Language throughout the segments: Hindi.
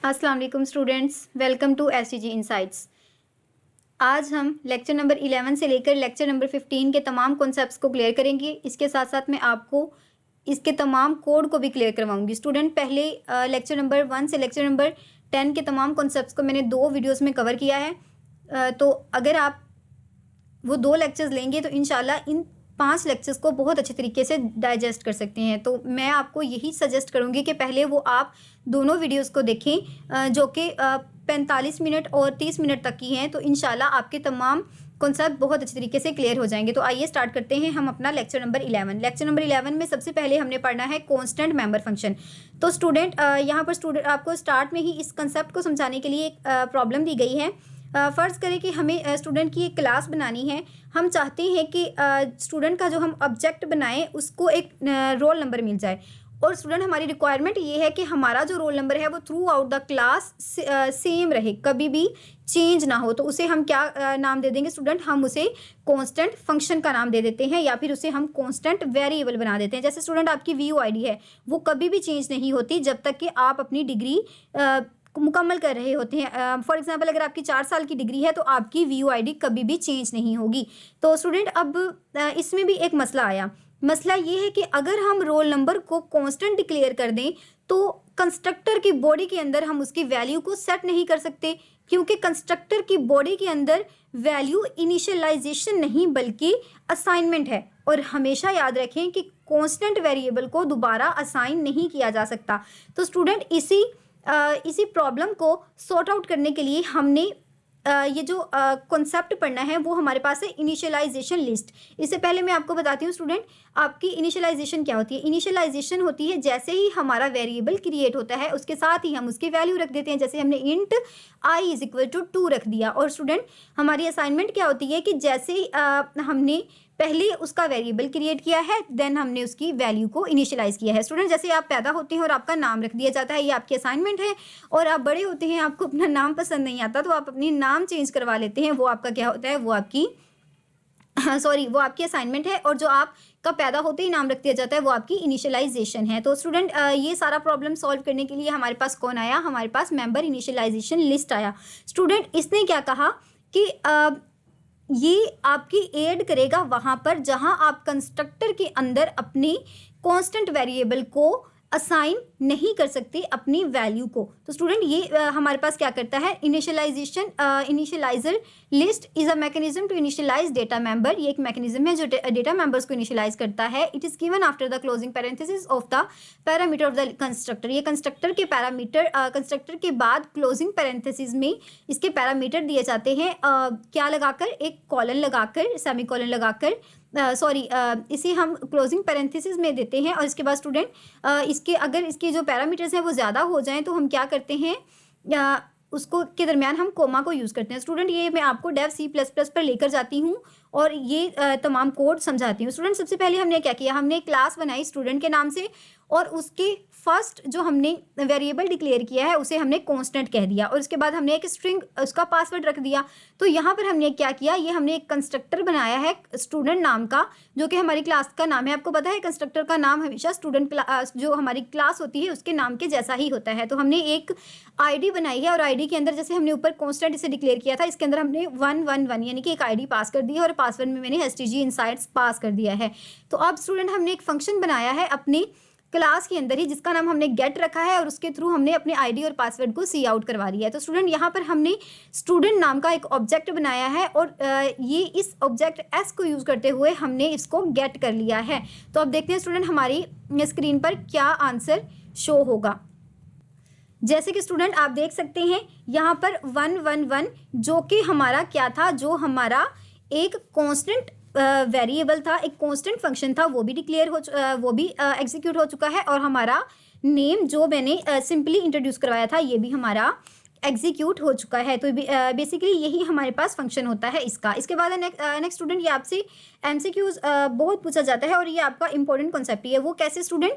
अस्सलाम वालेकुम students, welcome to STG insights. आज हम लेक्चर नंबर 11 से लेकर लेक्चर नंबर 15 के तमाम कॉन्सेप्ट्स को क्लियर करेंगे। इसके साथ साथ मैं आपको इसके तमाम कोड को भी क्लियर करवाऊंगी। स्टूडेंट पहले लेक्चर नंबर 1 से लेक्चर नंबर 10 के तमाम कॉन्सेप्ट्स को मैंने 2 वीडियोस में कवर किया है। तो अगर आप वो 2 लेक्चर्स लेंगे तो इंशाल्लाह इन 5 लेक्चर्स को बहुत अच्छे तरीके से डाइजेस्ट कर सकते हैं। तो मैं आपको यही सजेस्ट करूँगी कि पहले वो आप दोनों वीडियोस को देखें जो कि 45 मिनट और 30 मिनट तक की हैं। तो इंशाल्लाह आपके तमाम कॉन्सेप्ट बहुत अच्छे तरीके से क्लियर हो जाएंगे। तो आइए स्टार्ट करते हैं हम अपना लेक्चर नंबर 11। लेक्चर नंबर 11 में सबसे पहले हमने पढ़ना है कांस्टेंट मेंबर फंक्शन। तो स्टूडेंट यहाँ पर स्टूडेंट आपको स्टार्ट में ही इस कंसेप्ट को समझाने के लिए एक प्रॉब्लम दी गई है। फ़र्ज़ करें कि हमें स्टूडेंट की एक क्लास बनानी है। हम चाहते हैं कि स्टूडेंट का जो हम ऑब्जेक्ट बनाएं उसको एक रोल नंबर मिल जाए, और स्टूडेंट हमारी रिक्वायरमेंट ये है कि हमारा जो रोल नंबर है वो through out the class same रहे, कभी भी चेंज ना हो। तो उसे हम क्या नाम दे देंगे स्टूडेंट? हम उसे कांस्टेंट फंक्शन का नाम दे देते हैं, या फिर उसे हम कांस्टेंट वेरिएबल बना देते हैं। जैसे स्टूडेंट आपकी VUID है, वो कभी भी चेंज नहीं होती जब तक कि आप अपनी डिग्री मुकम्मल कर रहे होते हैं। फॉर एग्जांपल अगर आपकी 4 साल की डिग्री है तो आपकी VUID कभी भी चेंज नहीं होगी। तो स्टूडेंट अब इसमें भी एक मसला आया। मसला ये है कि अगर हम रोल नंबर को कांस्टेंट डिक्लेयर कर दें तो कंस्ट्रक्टर की बॉडी के अंदर हम उसकी वैल्यू को सेट नहीं कर सकते, क्योंकि कंस्ट्रक्टर की बॉडी के अंदर वैल्यू इनिशियलाइजेशन नहीं बल्कि असाइनमेंट है। और हमेशा याद रखें कि कांस्टेंट वेरिएबल को दोबारा असाइन नहीं किया जा सकता। तो स्टूडेंट इसी प्रॉब्लम को सॉर्ट आउट करने के लिए हमने ये जो कॉन्सेप्ट पढ़ना है वो हमारे पास है इनिशियलाइजेशन लिस्ट। इससे पहले मैं आपको बताती हूँ स्टूडेंट, आपकी इनिशियलाइजेशन क्या होती है। इनिशियलाइजेशन होती है जैसे ही हमारा वेरिएबल क्रिएट होता है उसके साथ ही हम उसकी वैल्यू रख देते हैं। जैसे हमने इंट i = 2 रख दिया। और स्टूडेंट हमारी असाइनमेंट क्या होती है कि जैसे ही हमने पहले उसका वेरिएबल क्रिएट किया है, देन हमने उसकी वैल्यू को इनिशियलाइज किया है। स्टूडेंट जैसे आप पैदा होते हैं और आपका नाम रख दिया जाता है, ये आपकी असाइनमेंट है। और आप बड़े होते हैं, आपको अपना नाम पसंद नहीं आता तो आप अपनी नाम चेंज करवा लेते हैं। वो आपका क्या होता है? वो आपकी वो आपकी असाइनमेंट है। और जो आपका पैदा होते ही नाम रख दिया जाता है वो आपकी इनिशियलाइजेशन है। तो स्टूडेंट ये सारा प्रॉब्लम सॉल्व करने के लिए हमारे पास कौन आया? हमारे पास मेंबर इनिशियलाइजेशन लिस्ट आया। स्टूडेंट इसने क्या कहा कि ये आपकी एड करेगा वहाँ पर जहाँ आप कंस्ट्रक्टर के अंदर अपनी कांस्टेंट वेरिएबल को असाइन नहीं कर सकते अपनी वैल्यू को। तो स्टूडेंट ये हमारे पास क्या करता है? Initializer list is a mechanism to initialize data member. ये एक मैकेनिज्म है जो डेटा मेंबर्स को इनिशियलाइज करता है। It is given after the closing parenthesis of the parameter of the constructor. ये कंस्ट्रक्टर के पैरामीटर कंस्ट्रक्टर के बाद क्लोजिंग पैरेंथेसिस में इसके पैरामीटर दिए जाते हैं क्या लगाकर? एक कॉलन लगाकर, सेमी कॉलन लगाकर, इसे हम क्लोजिंग पैरेंथेसिस में देते हैं। और इसके बाद स्टूडेंट अगर इसके जो पैरामीटर्स हैं वो ज़्यादा हो जाएं तो हम क्या करते हैं? उसको के दरमियान हम कोमा को यूज़ करते हैं। स्टूडेंट ये मैं आपको डेव C++ पर लेकर जाती हूँ और ये तमाम कोड समझाती हूँ। स्टूडेंट सबसे पहले हमने क्या किया? हमने एक क्लास बनाई स्टूडेंट के नाम से, और उसके फर्स्ट जो हमने वेरिएबल डिक्लेयर किया है उसे हमने कांस्टेंट कह दिया। और उसके बाद हमने एक स्ट्रिंग उसका पासवर्ड रख दिया। तो यहाँ पर हमने क्या किया? ये हमने एक कंस्ट्रक्टर बनाया है स्टूडेंट नाम का, जो कि हमारी क्लास का नाम है। आपको पता है कंस्ट्रक्टर का नाम हमेशा स्टूडेंट जो हमारी क्लास होती है उसके नाम के जैसा ही होता है। तो हमने एक ID बनाई है, और ID के अंदर जैसे हमने ऊपर कांस्टेंट इसे डिक्लेयर किया था, इसके अंदर हमने 111 यानी कि एक ID पास कर दी है, और पासवर्ड में मैंने STG इनसाइट्स पास कर दिया है। तो अब स्टूडेंट हमने एक फंक्शन बनाया है अपनी क्लास के अंदर ही जिसका नाम हमने गेट रखा है, और उसके थ्रू हमने अपने ID और पासवर्ड को सी आउट करवा दिया है। तो स्टूडेंट यहाँ पर हमने स्टूडेंट नाम का एक ऑब्जेक्ट बनाया है, और ये इस ऑब्जेक्ट S को यूज़ करते हुए हमने इसको गेट कर लिया है। तो अब देखते हैं स्टूडेंट हमारी स्क्रीन पर क्या आंसर शो होगा। जैसे कि स्टूडेंट आप देख सकते हैं यहाँ पर 111 जो कि हमारा क्या था? जो हमारा एक कांस्टेंट वेरिएबल था, एक कांस्टेंट फंक्शन था, वो भी एग्जीक्यूट हो चुका है। और हमारा नेम जो मैंने सिंपली इंट्रोड्यूस करवाया था ये भी हमारा एग्जीक्यूट हो चुका है। तो बेसिकली यही हमारे पास फंक्शन होता है इसका। इसके बाद नेक्स्ट स्टूडेंट ये आपसे MCQs बहुत पूछा जाता है, और ये आपका इंपॉर्टेंट कॉन्सेप्ट है। वो कैसे स्टूडेंट?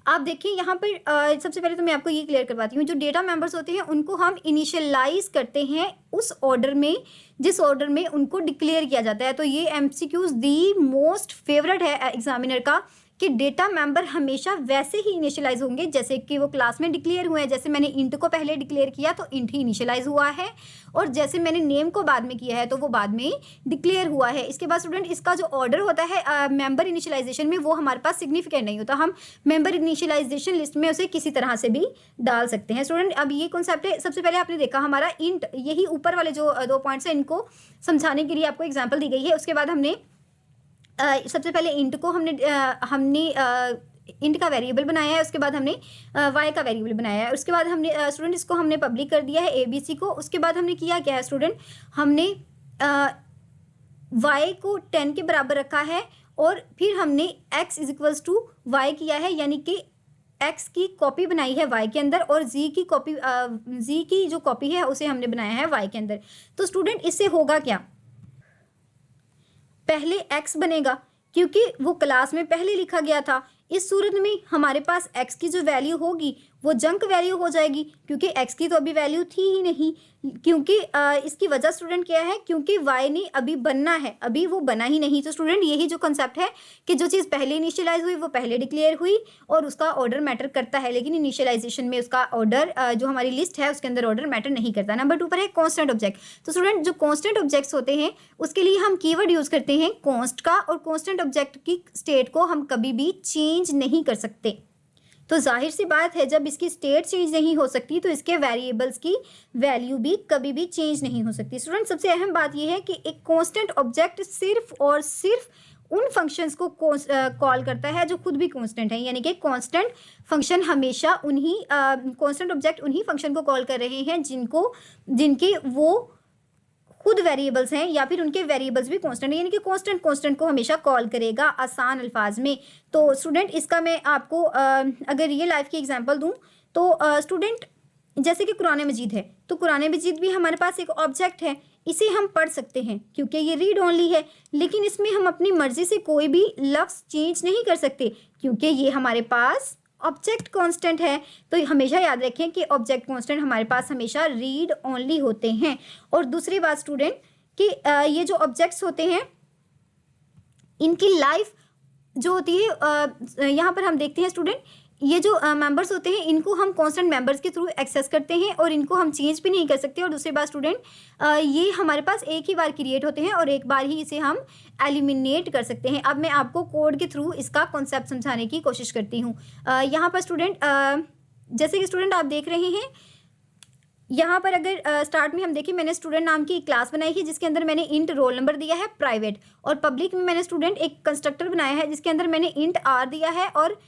आप देखिए यहाँ पर सबसे पहले तो मैं आपको ये क्लियर करवाती हूँ। जो डेटा मेंबर्स होते हैं उनको हम इनिशियलाइज करते हैं उस ऑर्डर में जिस ऑर्डर में उनको डिक्लेयर किया जाता है। तो ये MCQs दी मोस्ट फेवरेट है एग्जामिनर का कि डेटा मेंबर हमेशा वैसे ही इनिशियलाइज होंगे जैसे कि वो क्लास में डिक्लेयर हुए हैं। जैसे मैंने इंट को पहले डिक्लेयर किया तो इंट ही इनिशियलाइज हुआ है, और जैसे मैंने नेम को बाद में किया है तो वो बाद में डिक्लेयर हुआ है। इसके बाद स्टूडेंट इसका जो ऑर्डर होता है मेंबर इनिशियलाइजेशन में, वो हमारे पास सिग्निफिकेंट नहीं होता। हम मेंबर इनिशियलाइजेशन लिस्ट में उसे किसी तरह से भी डाल सकते हैं। स्टूडेंट अब ये कॉन्सेप्ट है, सबसे पहले आपने देखा हमारा इंट, यही ऊपर वाले जो 2 पॉइंट्स हैं इनको समझाने के लिए आपको एग्जाम्पल दी गई है। उसके बाद हमने सबसे पहले इंट को हमने इंट का वेरिएबल बनाया है, उसके बाद हमने वाई का वेरिएबल बनाया है। उसके बाद हमने स्टूडेंट इसको हमने पब्लिक कर दिया है ABC को। उसके बाद हमने किया क्या है स्टूडेंट, हमने y को 10 के बराबर रखा है, और फिर हमने x इज टू वाई किया है, यानी कि x की कॉपी बनाई है y के अंदर, और z की जो कॉपी है उसे हमने बनाया है y के अंदर। तो स्टूडेंट इससे होगा क्या, पहले x बनेगा क्योंकि वो क्लास में पहले लिखा गया था। इस सूरत में हमारे पास x की जो वैल्यू होगी वो जंक वैल्यू हो जाएगी, क्योंकि x की तो अभी वैल्यू थी ही नहीं। क्योंकि इसकी वजह स्टूडेंट क्या है, क्योंकि y ने अभी बनना है, अभी वो बना ही नहीं। तो स्टूडेंट यही जो कंसेप्ट है कि जो चीज़ पहले इनिशियलाइज हुई वो पहले डिक्लेयर हुई, और उसका ऑर्डर मैटर करता है, लेकिन इनिशियलाइजेशन में उसका ऑर्डर जो हमारी लिस्ट है उसके अंदर ऑर्डर मैटर नहीं करता। नंबर 2 पर है कॉन्स्टेंट ऑब्जेक्ट। तो स्टूडेंट जो कॉन्स्टेंट ऑब्जेक्ट्स होते हैं उसके लिए हम कीवर्ड यूज़ करते हैं कॉन्स्ट का, और कॉन्स्टेंट ऑब्जेक्ट की स्टेट को हम कभी भी चेंज नहीं कर सकते। तो जाहिर सी बात है जब इसकी स्टेट चेंज नहीं हो सकती तो इसके वेरिएबल्स की वैल्यू भी कभी भी चेंज नहीं हो सकती। स्टूडेंट सबसे अहम बात यह है कि एक कांस्टेंट ऑब्जेक्ट सिर्फ और सिर्फ उन फंक्शंस को कॉल करता है जो खुद भी कांस्टेंट है, यानी कि कांस्टेंट फंक्शन हमेशा उन्हीं कांस्टेंट ऑब्जेक्ट उन्हीं फंक्शन को कॉल कर रहे हैं जिनके वो खुद वेरिएबल्स हैं, या फिर उनके वेरिएबल्स भी कांस्टेंट है, यानी कि कांस्टेंट को हमेशा कॉल करेगा आसान अल्फाज में। तो स्टूडेंट इसका मैं आपको अगर रियल लाइफ की एग्जांपल दूं तो स्टूडेंट जैसे कि कुरान मजीद है, तो कुरान मजीद भी हमारे पास एक ऑब्जेक्ट है, इसे हम पढ़ सकते हैं क्योंकि ये रीड ओनली है, लेकिन इसमें हम अपनी मर्जी से कोई भी लफ्ज़ चेंज नहीं कर सकते क्योंकि ये हमारे पास ऑब्जेक्ट कांस्टेंट है। तो हमेशा याद रखें कि ऑब्जेक्ट कांस्टेंट हमारे पास हमेशा रीड ओनली होते हैं। और दूसरी बात स्टूडेंट कि ये जो ऑब्जेक्ट्स होते हैं इनकी लाइफ जो होती है, यहाँ पर हम देखते हैं स्टूडेंट, ये जो मेंबर्स होते हैं इनको हम कांस्टेंट मेंबर्स के थ्रू एक्सेस करते हैं और इनको हम चेंज भी नहीं कर सकते। और दूसरी बात स्टूडेंट, ये हमारे पास एक ही बार क्रिएट होते हैं और एक बार ही इसे हम एलिमिनेट कर सकते हैं। अब मैं आपको कोड के थ्रू इसका कॉन्सेप्ट समझाने की कोशिश करती हूँ। यहाँ पर स्टूडेंट जैसे कि स्टूडेंट आप देख रहे हैं, यहाँ पर अगर स्टार्ट में हम देखें, मैंने स्टूडेंट नाम की एक क्लास बनाई है जिसके अंदर मैंने इंट रोल नंबर दिया है प्राइवेट, और पब्लिक में मैंने स्टूडेंट एक कंस्ट्रक्टर बनाया है जिसके अंदर मैंने इंट आर दिया है, और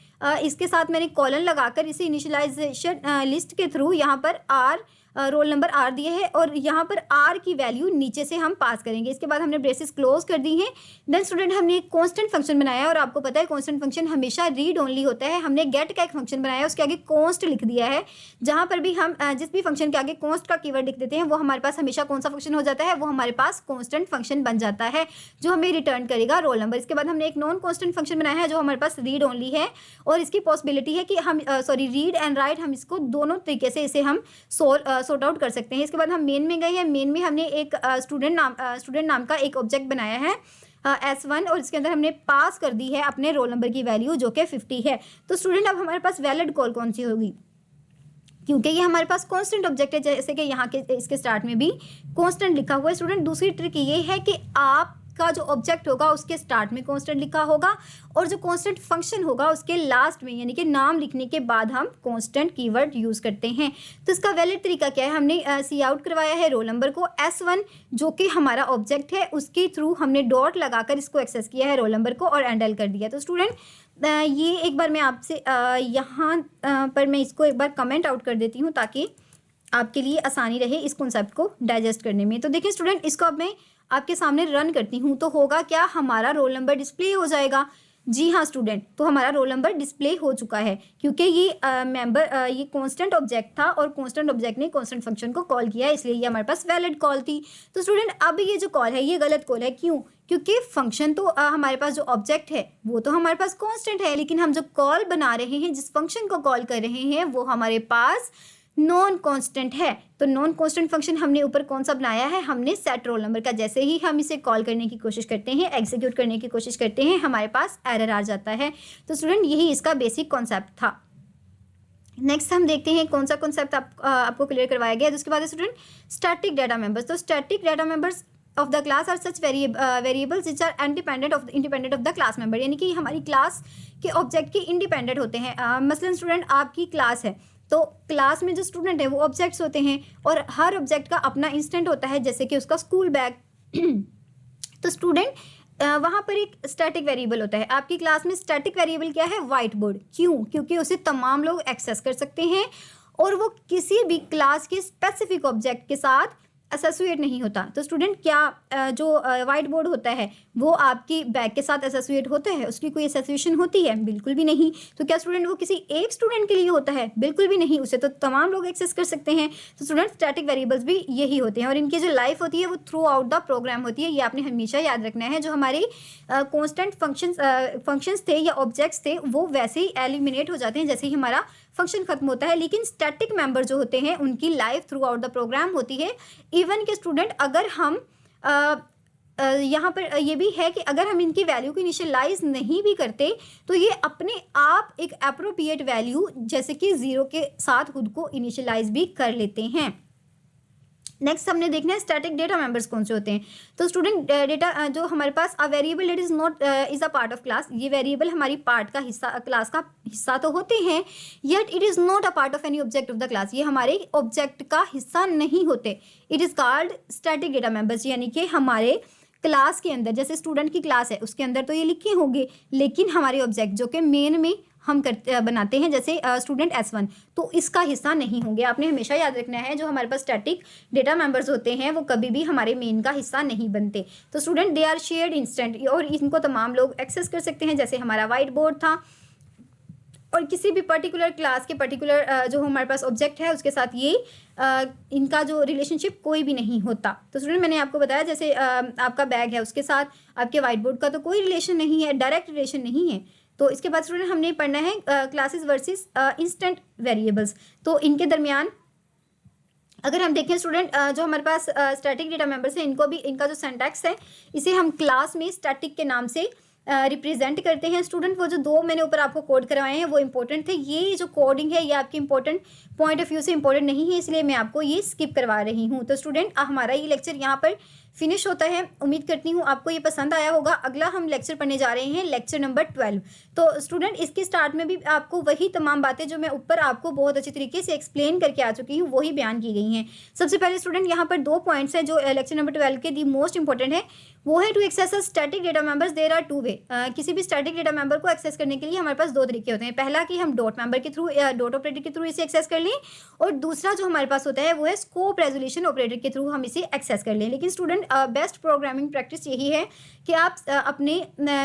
इसके साथ मैंने कॉलन लगाकर इसे इनिशियलाइजेशन लिस्ट के थ्रू यहाँ पर आर रोल नंबर आर दिए है, और यहाँ पर आर की वैल्यू नीचे से हम पास करेंगे। इसके बाद हमने ब्रेसेस क्लोज कर दी हैं। देन स्टूडेंट हमने एक कांस्टेंट फंक्शन बनाया है, और आपको पता है कांस्टेंट फंक्शन हमेशा रीड ओनली होता है। हमने गेट का एक फंक्शन बनाया है, उसके आगे कॉन्स्ट लिख दिया है। जहाँ पर भी हम जिस भी फंक्शन के आगे कॉन्स्ट का कीवर्ड लिख देते हैं वो हमारे पास हमेशा कौन सा फंक्शन हो जाता है, वो हमारे पास कांस्टेंट फंक्शन बन जाता है जो हमें रिटर्न करेगा रोल नंबर। इसके बाद हमने एक नॉन कांस्टेंट फंक्शन बनाया है जो हमारे पास रीड ओनली है, और इसकी पॉसिबिलिटी है कि हम रीड एंड राइट, हम इसको दोनों तरीके से इसे हम सॉर्ट आउट कर सकते हैं। इसके बाद हम मेन में गए हैं। मेन में हमने एक स्टूडेंट नाम का एक ऑब्जेक्ट बनाया है S1, और इसके अंदर हमने पास कर दी है अपने रोल नंबर की वैल्यू जो कि 50 है। तो स्टूडेंट अब हमारे पास वैलिड कॉल कौन सी होगी, क्योंकि ये हमारे पास कांस्टेंट ऑब्जेक्ट है, जैसे कि यहाँ के इसके स्टार्ट में भी कांस्टेंट लिखा हुआ है। स्टूडेंट दूसरी ट्रिक ये है कि आपका जो ऑब्जेक्ट होगा उसके स्टार्ट में कांस्टेंट लिखा होगा, और जो कांस्टेंट फंक्शन होगा उसके लास्ट में, यानी कि नाम लिखने के बाद हम कांस्टेंट कीवर्ड यूज़ करते हैं। तो इसका वैलिड तरीका क्या है, हमने सी आउट करवाया है रोल नंबर को, S1 जो कि हमारा ऑब्जेक्ट है उसके थ्रू हमने डॉट लगाकर इसको एक्सेस किया है रोल नंबर को, और एंडल कर दिया। तो स्टूडेंट ये एक बार मैं आपसे यहाँ पर मैं इसको एक बार कमेंट आउट कर देती हूँ ताकि आपके लिए आसानी रहे इस कॉन्सेप्ट को डाइजेस्ट करने में। तो देखिए स्टूडेंट, इसको अब मैं आपके सामने रन करती हूँ तो होगा क्या, हमारा रोल नंबर डिस्प्ले हो जाएगा। जी हाँ स्टूडेंट, तो हमारा रोल नंबर डिस्प्ले हो चुका है क्योंकि ये ये कांस्टेंट ऑब्जेक्ट था और कांस्टेंट ऑब्जेक्ट ने कांस्टेंट फंक्शन को कॉल किया, इसलिए ये हमारे पास वैलिड कॉल थी। तो स्टूडेंट अब ये जो कॉल है ये गलत कॉल है, क्यों? क्योंकि फंक्शन तो हमारे पास जो ऑब्जेक्ट है वो तो हमारे पास कांस्टेंट है, लेकिन हम जो कॉल बना रहे हैं, जिस फंक्शन को कॉल कर रहे हैं, वो हमारे पास नॉन कांस्टेंट है। तो नॉन कांस्टेंट फंक्शन हमने ऊपर कौन सा बनाया है, हमने सेट रोल नंबर का। जैसे ही हम इसे कॉल करने की कोशिश करते हैं, एग्जीक्यूट करने की कोशिश करते हैं, हमारे पास एरर आ जाता है। तो स्टूडेंट यही इसका बेसिक कॉन्सेप्ट था। नेक्स्ट हम देखते हैं कौन सा कॉन्सेप्ट आपको क्लियर करवाया गया है। उसके बाद स्टूडेंट स्टैटिक डाटा मेंबर्स। तो static data members of the class are such variables which are independent of the class member, यानी कि हमारी क्लास के ऑब्जेक्ट के इंडिपेंडेंट होते हैं। मसलन स्टूडेंट आपकी क्लास है, तो क्लास में जो स्टूडेंट है वो ऑब्जेक्ट्स होते हैं और हर ऑब्जेक्ट का अपना इंस्टेंट होता है, जैसे कि उसका स्कूल बैग। तो स्टूडेंट वहाँ पर एक स्टैटिक वेरिएबल होता है। आपकी क्लास में स्टैटिक वेरिएबल क्या है, व्हाइट बोर्ड। क्यों? क्योंकि उसे तमाम लोग एक्सेस कर सकते हैं और वो किसी भी क्लास के स्पेसिफिक ऑब्जेक्ट के साथ एसोसिएट नहीं होता। तो स्टूडेंट क्या जो व्हाइट बोर्ड होता है वो आपकी बैग के साथ एसोसिएट होता है? उसकी कोई एसोसिएशन होती है? बिल्कुल भी नहीं। तो क्या स्टूडेंट वो किसी एक स्टूडेंट के लिए होता है? बिल्कुल भी नहीं। उसे तो तमाम लोग एक्सेस कर सकते हैं। तो स्टूडेंट स्टैटिक वेरिएबल्स भी यही होते हैं और इनकी जो लाइफ होती है वो थ्रू आउट द प्रोग्राम होती है। ये आपने हमेशा याद रखना है। जो हमारे कॉन्स्टेंट फंक्शंस थे या ऑब्जेक्ट्स थे वो वैसे ही एलिमिनेट हो जाते हैं जैसे ही हमारा फंक्शन खत्म होता है, लेकिन स्टैटिक मेंबर जो होते हैं उनकी life throughout the program होती है। इवन के स्टूडेंट अगर हम यहाँ पर ये भी है कि अगर हम इनकी वैल्यू को इनिशियलाइज नहीं भी करते तो ये अपने आप एक अप्रोप्रिएट वैल्यू जैसे कि 0 के साथ खुद को इनिशियलाइज भी कर लेते हैं। नेक्स्ट हमने देखना है स्टैटिक डेटा मेंबर्स कौन से होते हैं। तो स्टूडेंट डेटा जो हमारे पास a variable it is not is a part of class, ये वेरिएबल हमारी पार्ट का हिस्सा, क्लास का हिस्सा तो होते हैं, yet it is not a part of any object of the class, ये हमारे ऑब्जेक्ट का हिस्सा नहीं होते। It is called static data members, यानी कि हमारे क्लास के अंदर, जैसे स्टूडेंट की क्लास है उसके अंदर तो ये लिखे होंगे, लेकिन हमारे ऑब्जेक्ट जो कि मेन में हम बनाते हैं जैसे स्टूडेंट S1, तो इसका हिस्सा नहीं होंगे। आपने हमेशा याद रखना है जो हमारे पास स्टैटिक डेटा मेंबर्स होते हैं वो कभी भी हमारे मेन का हिस्सा नहीं बनते। तो student they are shared instant, और इनको तमाम लोग एक्सेस कर सकते हैं, जैसे हमारा व्हाइट बोर्ड था और किसी भी पर्टिकुलर क्लास के पर्टिकुलर जो हमारे पास ऑब्जेक्ट है उसके साथ ये इनका जो रिलेशनशिप कोई भी नहीं होता। तो स्टूडेंट मैंने आपको बताया जैसे आपका बैग है उसके साथ आपके व्हाइट बोर्ड का तो कोई रिलेशन नहीं है, डायरेक्ट रिलेशन नहीं है। तो इसके बाद स्टूडेंट हमने पढ़ना है क्लासेस वर्सेस इंस्टेंट वेरिएबल्स। तो इनके दरमियान अगर हम देखें स्टूडेंट जो हमारे पास स्टैटिक डेटा मेंबर्स हैं इनको भी, इनका जो सिंटैक्स है इसे हम क्लास में स्टैटिक के नाम से रिप्रेजेंट करते हैं। स्टूडेंट वो जो 2 मैंने ऊपर आपको कोड करवाए हैं वो इंपॉर्टेंट थे। ये जो कोडिंग है ये आपकी इंपॉर्टेंट पॉइंट ऑफ व्यू से इंपॉर्टेंट नहीं है, इसलिए मैं आपको ये स्किप करवा रही हूँ। तो स्टूडेंट हमारा ये लेक्चर यहाँ पर फिनिश होता है। उम्मीद करती हूँ आपको ये पसंद आया होगा। अगला हम लेक्चर पढ़ने जा रहे हैं लेक्चर नंबर 12। तो स्टूडेंट इसके स्टार्ट में भी आपको वही तमाम बातें जो मैं ऊपर आपको बहुत अच्छी तरीके से एक्सप्लेन करके आ चुकी हूँ वही बयान की गई हैं। सबसे पहले स्टूडेंट यहाँ पर 2 पॉइंट्स हैं जो लेक्चर नंबर 12 के दी मोस्ट इंपॉर्टेंट है, वो है to access a static data members there are 2 way. किसी भी स्टैटिक डेटा मेंबर को एक्सेस करने के लिए हमारे पास 2 तरीके होते हैं। पहला कि हम डॉट मेंबर के थ्रू या डॉट ऑपरेटर के थ्रू इसे एक्सेस कर लें, और दूसरा जो हमारे पास होता है वो है स्कोप रेजोल्यूशन ऑपरेटर के थ्रू हम इसे एक्सेस कर लें। लेकिन स्टूडेंट बेस्ट प्रोग्रामिंग प्रैक्टिस यही है कि आप अपने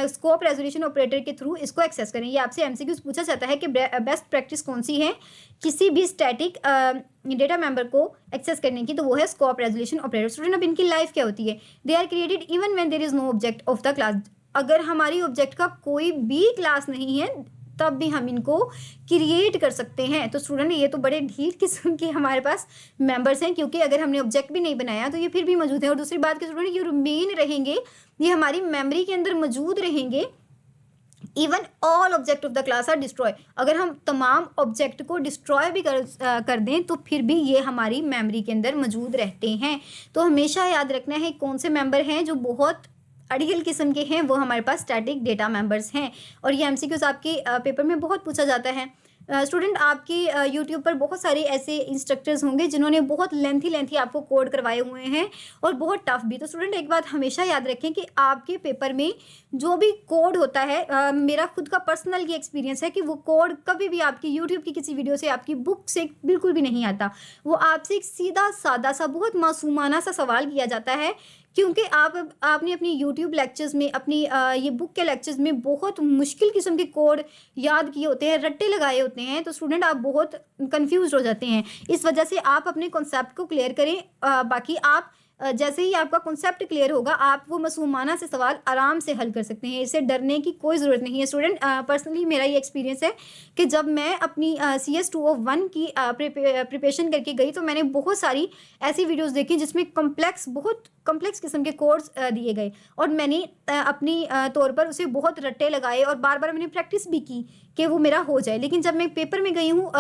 स्कोप रेजोल्यूशन ऑपरेटर के थ्रू इसको एक्सेस करें। ये आपसे एमसीक्यूज पूछा जाता है कि बेस्ट प्रैक्टिस कौन सी है किसी भी स्टैटिक डेटा मेंबर को एक्सेस करने की, तो वो है स्कोप रेजोल्यूशन ऑपरेटर। स्टूडेंट अब इनकी लाइफ क्या होती है, they are created even when there is no object of the class. अगर हमारी ऑब्जेक्ट का कोई भी क्लास नहीं है तब भी हम इनको क्रिएट कर सकते हैं। तो स्टूडेंट ये तो बड़े ढीठ किस्म के हमारे पास मेंबर्स हैं, क्योंकि अगर हमने ऑब्जेक्ट भी नहीं बनाया तो ये फिर भी मौजूद है। और दूसरी बात कि स्टूडेंट ये रिमेन रहेंगे, ये हमारी मेमोरी के अंदर मौजूद रहेंगे even all object of the class are destroy. अगर हम तमाम ऑब्जेक्ट को डिस्ट्रॉय भी कर दें तो फिर भी ये हमारी मेमोरी के अंदर मौजूद रहते हैं। तो हमेशा याद रखना है कौन से मेंबर हैं जो बहुत अड़ियल किस्म के हैं, वो हमारे पास स्टैटिक डेटा मेंबर्स हैं। और ये एमसीक्यूज आपके पेपर में बहुत पूछा जाता है। स्टूडेंट आपकी यूट्यूब पर बहुत सारे ऐसे इंस्ट्रक्टर्स होंगे जिन्होंने बहुत लेंथी आपको कोड करवाए हुए हैं और बहुत टफ भी। तो स्टूडेंट एक बात हमेशा याद रखें कि आपके पेपर में जो भी कोड होता है, मेरा खुद का पर्सनल ये एक्सपीरियंस है कि वो कोड कभी भी आपकी यूट्यूब की किसी वीडियो से, आपकी बुक से बिल्कुल भी नहीं आता। वो आपसे एक सीधा सादा सा बहुत मासूमाना सा सवाल किया जाता है, क्योंकि आपने अपनी यूट्यूब लेक्चर्स में, अपनी ये बुक के लेक्चर्स में बहुत मुश्किल किस्म के कोड याद किए होते हैं, रट्टे लगाए होते हैं। तो स्टूडेंट आप बहुत कंफ्यूज हो जाते हैं। इस वजह से आप अपने कॉन्सेप्ट को क्लियर करें। बाकी आप जैसे ही आपका कॉन्सेप्ट क्लियर होगा आप वो मासूमाना से सवाल आराम से हल कर सकते हैं। इससे डरने की कोई ज़रूरत नहीं है स्टूडेंट। पर्सनली मेरा ये एक्सपीरियंस है कि जब मैं अपनी CS 201 की प्रिपरेशन करके गई तो मैंने बहुत सारी ऐसी वीडियोस देखी जिसमें बहुत कॉम्प्लेक्स किस्म के कोड्स दिए गए और मैंने अपनी तौर पर उसे बहुत रट्टे लगाए और बार बार मैंने प्रैक्टिस भी की कि वो मेरा हो जाए। लेकिन जब मैं पेपर में गई हूँ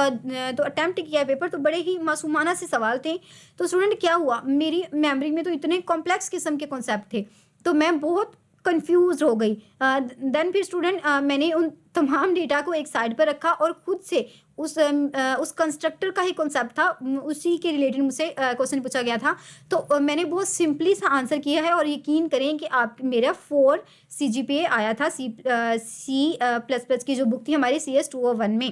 तो अटैम्प्ट किया पेपर, तो बड़े ही मासूमाना से सवाल थे। तो स्टूडेंट क्या हुआ, मेरी मेमोरी में तो इतने कॉम्प्लेक्स किस्म के कॉन्सेप्ट थे तो मैं बहुत कंफ्यूज हो गई। देन फिर स्टूडेंट मैंने उन तमाम डेटा को एक साइड पर रखा और खुद से उस कंस्ट्रक्टर का ही कॉन्सेप्ट था, उसी के रिलेटेड मुझसे क्वेश्चन पूछा गया था। तो मैंने बहुत सिंपली सा आंसर किया है और यकीन करें कि आप मेरा 4 CGPA आया था C++ की जो बुक थी हमारी CS 201 में।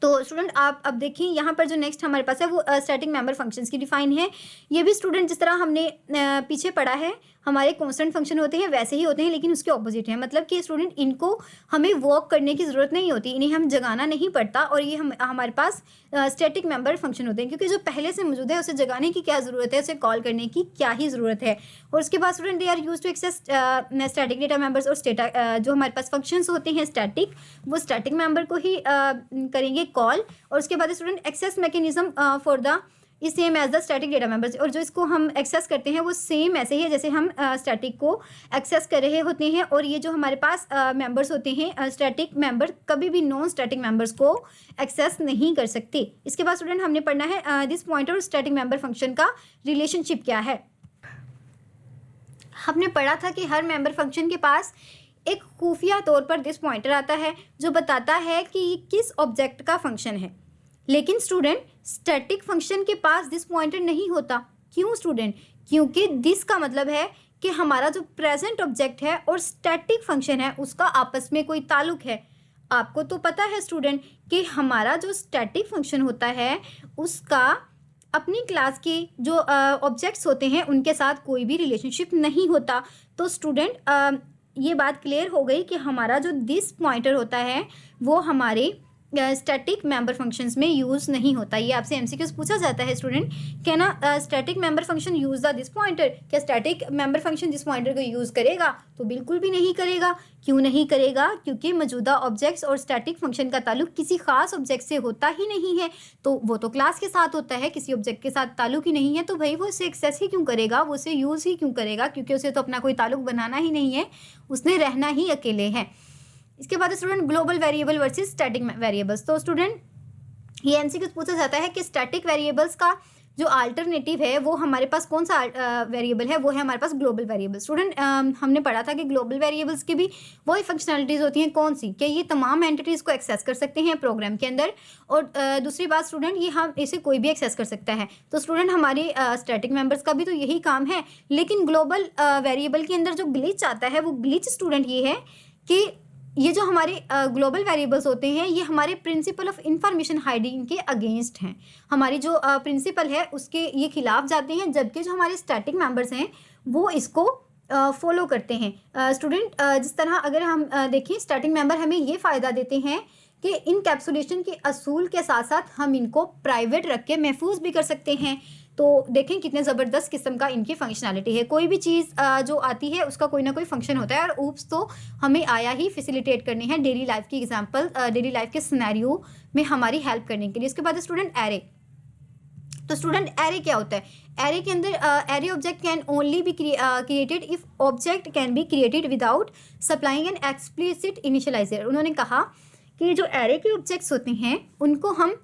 तो स्टूडेंट आप अब देखिए यहाँ पर जो नेक्स्ट हमारे पास है वो स्टैटिक मेंबर फंक्शंस की डिफाइन है। ये भी स्टूडेंट जिस तरह हमने पीछे पढ़ा है हमारे कांस्टेंट फंक्शन होते हैं वैसे ही होते हैं, लेकिन उसके ऑपोजिट है। मतलब कि स्टूडेंट इनको हमें वर्क करने की ज़रूरत नहीं होती, इन्हें हम जगाना नहीं पड़ता और ये हमारे पास स्टैटिक मेंबर फंक्शन होते हैं, क्योंकि जो पहले से मौजूद है उसे जगाने की क्या ज़रूरत है, उसे कॉल करने की क्या ही ज़रूरत है। और उसके बाद student they are use to access static data members और जो हमारे पास फंक्शंस होते हैं स्टैटिक, वो स्टैटिक मेंबर को ही करेंगे कॉल। और उसके बाद student access mechanism for the is same as the static data members, और जो इसको हम एक्सेस करते हैं वो सेम ऐसे ही है जैसे हम स्टैटिक को एक्सेस कर रहे होते हैं। और ये जो हमारे पास मेंबर्स होते हैं स्टैटिक मेंबर कभी भी नॉन स्टैटिक मेंबर्स को एक्सेस नहीं कर सकते। इसके बाद स्टूडेंट हमने पढ़ना है दिस पॉइंटर और स्टैटिक मेंबर फंक्शन का रिलेशनशिप क्या है। हमने पढ़ा था कि हर मेंबर फंक्शन के पास एक खुफिया तौर पर दिस पॉइंटर आता है जो बताता है कि ये किस ऑब्जेक्ट का फंक्शन है। लेकिन स्टूडेंट स्टैटिक फंक्शन के पास दिस पॉइंटर नहीं होता। क्यों स्टूडेंट? क्योंकि दिस का मतलब है कि हमारा जो प्रेजेंट ऑब्जेक्ट है और स्टैटिक फंक्शन है उसका आपस में कोई ताल्लुक है। आपको तो पता है स्टूडेंट कि हमारा जो स्टैटिक फंक्शन होता है उसका अपनी क्लास के जो ऑब्जेक्ट्स होते हैं उनके साथ कोई भी रिलेशनशिप नहीं होता। तो स्टूडेंट ये बात क्लियर हो गई कि हमारा जो दिस पॉइंटर होता है वो हमारे स्टैटिक मेंबर फंक्शंस में यूज़ नहीं होता। ये आपसे MCQs पूछा जाता है स्टूडेंट, क्या ना static member function use the this pointer, क्या static member function this pointer को यूज़ करेगा? तो बिल्कुल भी नहीं करेगा। क्यों नहीं करेगा? क्योंकि मौजूदा ऑब्जेक्ट्स और स्टैटिक फंक्शन का ताल्लुक किसी खास ऑब्जेक्ट से होता ही नहीं है। तो वो तो क्लास के साथ होता है, किसी ऑब्जेक्ट के साथ ताल्लुक ही नहीं है, तो भाई वो उसे एक्सेस ही क्यों करेगा, वो उसे यूज़ ही क्यों करेगा? क्योंकि उसे तो अपना कोई ताल्लुक बनाना ही नहीं है, उसने रहना ही अकेले है। इसके बाद student global variable versus static variables. तो स्टूडेंट ये MCQ पूछा जाता है कि स्टैटिक वेरिएबल्स का जो अल्टरनेटिव है वो हमारे पास कौन सा वेरिएबल है, वो है हमारे पास ग्लोबल वेरिएबल। स्टूडेंट हमने पढ़ा था कि ग्लोबल वेरिएबल्स की भी वही फंक्शनैलिटीज़ होती हैं। कौन सी? कि ये तमाम एंटिटीज़ को एक्सेस कर सकते हैं प्रोग्राम के अंदर। और दूसरी बात स्टूडेंट ये हम इसे कोई भी एक्सेस कर सकता है। तो स्टूडेंट हमारे स्टैटिक मेंबर्स का भी तो यही काम है। लेकिन ग्लोबल वेरिएबल के अंदर जो ग्लिच आता है वो ग्लिच स्टूडेंट ये है कि ये जो हमारे ग्लोबल वेरिएबल्स होते हैं ये हमारे प्रिंसिपल ऑफ इंफॉर्मेशन हाइडिंग के अगेंस्ट हैं। हमारी जो प्रिंसिपल है उसके ये खिलाफ जाते हैं, जबकि जो हमारे स्टैटिक मेंबर्स हैं वो इसको फॉलो करते हैं। स्टूडेंट जिस तरह अगर हम देखें स्टैटिक मेंबर हमें ये फ़ायदा देते हैं कि इनकैप्सुलेशन के असूल के साथ साथ हम इनको प्राइवेट रख के महफूज भी कर सकते हैं। तो देखें कितने ज़बरदस्त किस्म का इनकी फंक्शनैलिटी है। कोई भी चीज़ जो आती है उसका कोई ना कोई फंक्शन होता है और ऊप्स तो हमें आया ही फैसिलिटेट करने हैं डेली लाइफ की एग्जांपल, डेली लाइफ के सिनेरियो में हमारी हेल्प करने के लिए। इसके बाद स्टूडेंट एरे। तो स्टूडेंट एरे क्या होता है? एरे के अंदर array object can only be created if object can be created without supplying an explicit initialiser. उन्होंने कहा कि जो एरे के ऑब्जेक्ट्स होते हैं उनको हम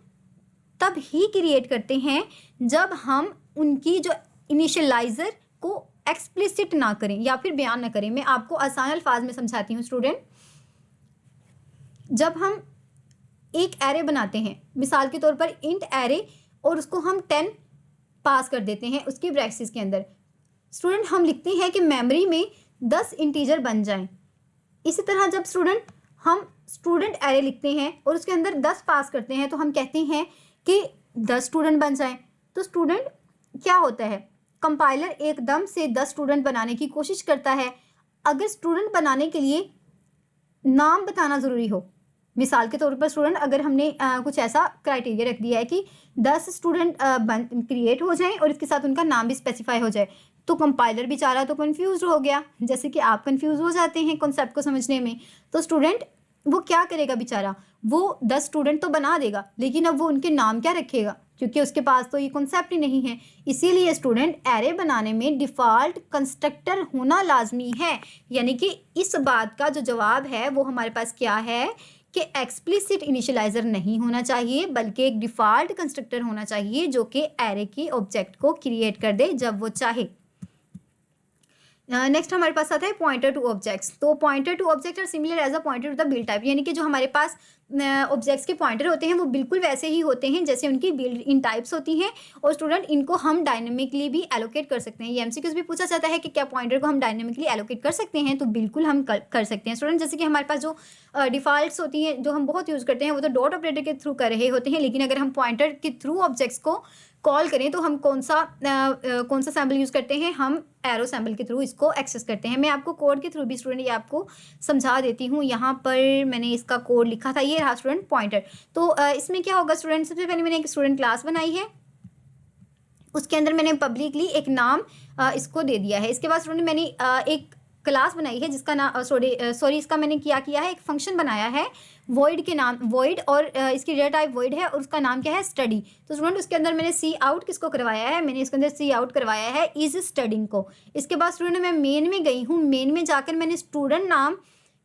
तब ही क्रिएट करते हैं जब हम उनकी जो इनिशियलाइजर को एक्सप्लिसिट ना करें या फिर बयान ना करें। मैं आपको आसान अल्फाज में समझाती हूँ स्टूडेंट। जब हम एक एरे बनाते हैं, मिसाल के तौर पर इंट एरे, और उसको हम 10 पास कर देते हैं उसके ब्रैकेट्स के अंदर, स्टूडेंट हम लिखते हैं कि मेमोरी में 10 इंटीजर बन जाएं। इसी तरह जब स्टूडेंट हम स्टूडेंट एरे लिखते हैं और उसके अंदर 10 पास करते हैं तो हम कहते हैं कि 10 स्टूडेंट बन जाएं। तो स्टूडेंट क्या होता है, कंपाइलर एकदम से 10 स्टूडेंट बनाने की कोशिश करता है। अगर स्टूडेंट बनाने के लिए नाम बताना ज़रूरी हो, मिसाल के तौर पर स्टूडेंट अगर हमने कुछ ऐसा क्राइटेरिया रख दिया है कि 10 स्टूडेंट क्रिएट हो जाएं और इसके साथ उनका नाम भी स्पेसिफाई हो जाए, तो कंपाइलर बेचारा तो कंफ्यूज हो गया, जैसे कि आप कंफ्यूज हो जाते हैं कॉन्सेप्ट को समझने में। तो स्टूडेंट वो क्या करेगा बेचारा, वो 10 स्टूडेंट तो बना देगा, लेकिन अब वो उनके नाम क्या रखेगा, क्योंकि उसके पास तो ये कॉन्सेप्ट ही नहीं है। इसीलिए स्टूडेंट एरे बनाने में डिफ़ॉल्ट कंस्ट्रक्टर होना लाजमी है, यानी कि इस बात का जो जवाब है वो हमारे पास क्या है कि एक्सप्लिसिट इनिशियलाइजर नहीं होना चाहिए, बल्कि एक डिफ़ॉल्ट कंस्ट्रक्टर होना चाहिए जो कि एरे की ऑब्जेक्ट को क्रिएट कर दे जब वो चाहे। नेक्स्ट हमारे पास आता है पॉइंटर टू ऑब्जेक्ट्स। तो pointer to object are similar as a pointer to the build type, यानी कि जो हमारे पास ऑब्जेक्ट्स के पॉइंटर होते हैं वो बिल्कुल वैसे ही होते हैं जैसे उनकी बिल्ड इन टाइप्स होती हैं, और स्टूडेंट इनको हम डायनेमिकली भी एलोकेट कर सकते हैं। ये एमसीक्यूज भी पूछा जाता है कि क्या पॉइंटर को हम डायनेमिकली एलोकेट कर सकते हैं, तो बिल्कुल हम कर सकते हैं स्टूडेंट। जैसे कि हमारे पास जो डिफ़ॉल्ट्स होती हैं जो हम बहुत यूज़ करते हैं वो तो डॉट ऑपरेटर के थ्रू कर रहे होते हैं, लेकिन अगर हम पॉइंटर के थ्रू ऑब्जेक्ट्स को कॉल करें तो हम कौन सा सैम्पल यूज़ करते हैं, हम एरो सैम्पल के थ्रू इसको एक्सेस करते हैं। मैं आपको कोड के थ्रू भी स्टूडेंट ये आपको समझा देती हूँ। यहाँ पर मैंने इसका कोड लिखा था, ये रहा स्टूडेंट पॉइंटर। तो इसमें क्या होगा स्टूडेंट, सबसे पहले मैंने एक स्टूडेंट क्लास बनाई है, उसके अंदर मैंने पब्लिकली एक नाम इसको दे दिया है। इसके बाद स्टूडेंट मैंने एक क्लास बनाई है जिसका नाम सॉरी इसका मैंने क्या किया है, एक फंक्शन बनाया है वॉइड के नाम, वॉइड, और इसकी डेटा टाइप वॉइड है और उसका नाम क्या है स्टडी। तो स्टूडेंट उसके अंदर मैंने सी आउट किसको करवाया है, मैंने इसके अंदर सी आउट करवाया है इज स्टडिंग को। इसके बाद स्टूडेंट मैं मेन में गई हूँ, मेन में जाकर मैंने स्टूडेंट नाम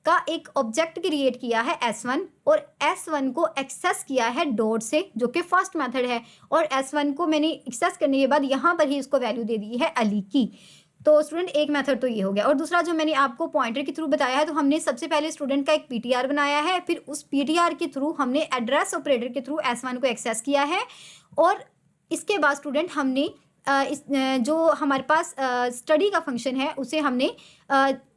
का एक ऑब्जेक्ट क्रिएट किया है S1, और S1 को एक्सेस किया है डॉट से जो कि फर्स्ट मेथड है, और S1 को मैंने एक्सेस करने के बाद यहाँ पर ही इसको वैल्यू दे दी है अली की। तो स्टूडेंट एक मेथड तो ये हो गया, और दूसरा जो मैंने आपको पॉइंटर के थ्रू बताया है, तो हमने सबसे पहले स्टूडेंट का एक पीटीआर बनाया है, फिर उस पीटीआर के थ्रू हमने एड्रेस ऑपरेटर के थ्रू S1 को एक्सेस किया है, और इसके बाद स्टूडेंट हमने जो हमारे पास स्टडी का फंक्शन है उसे हमने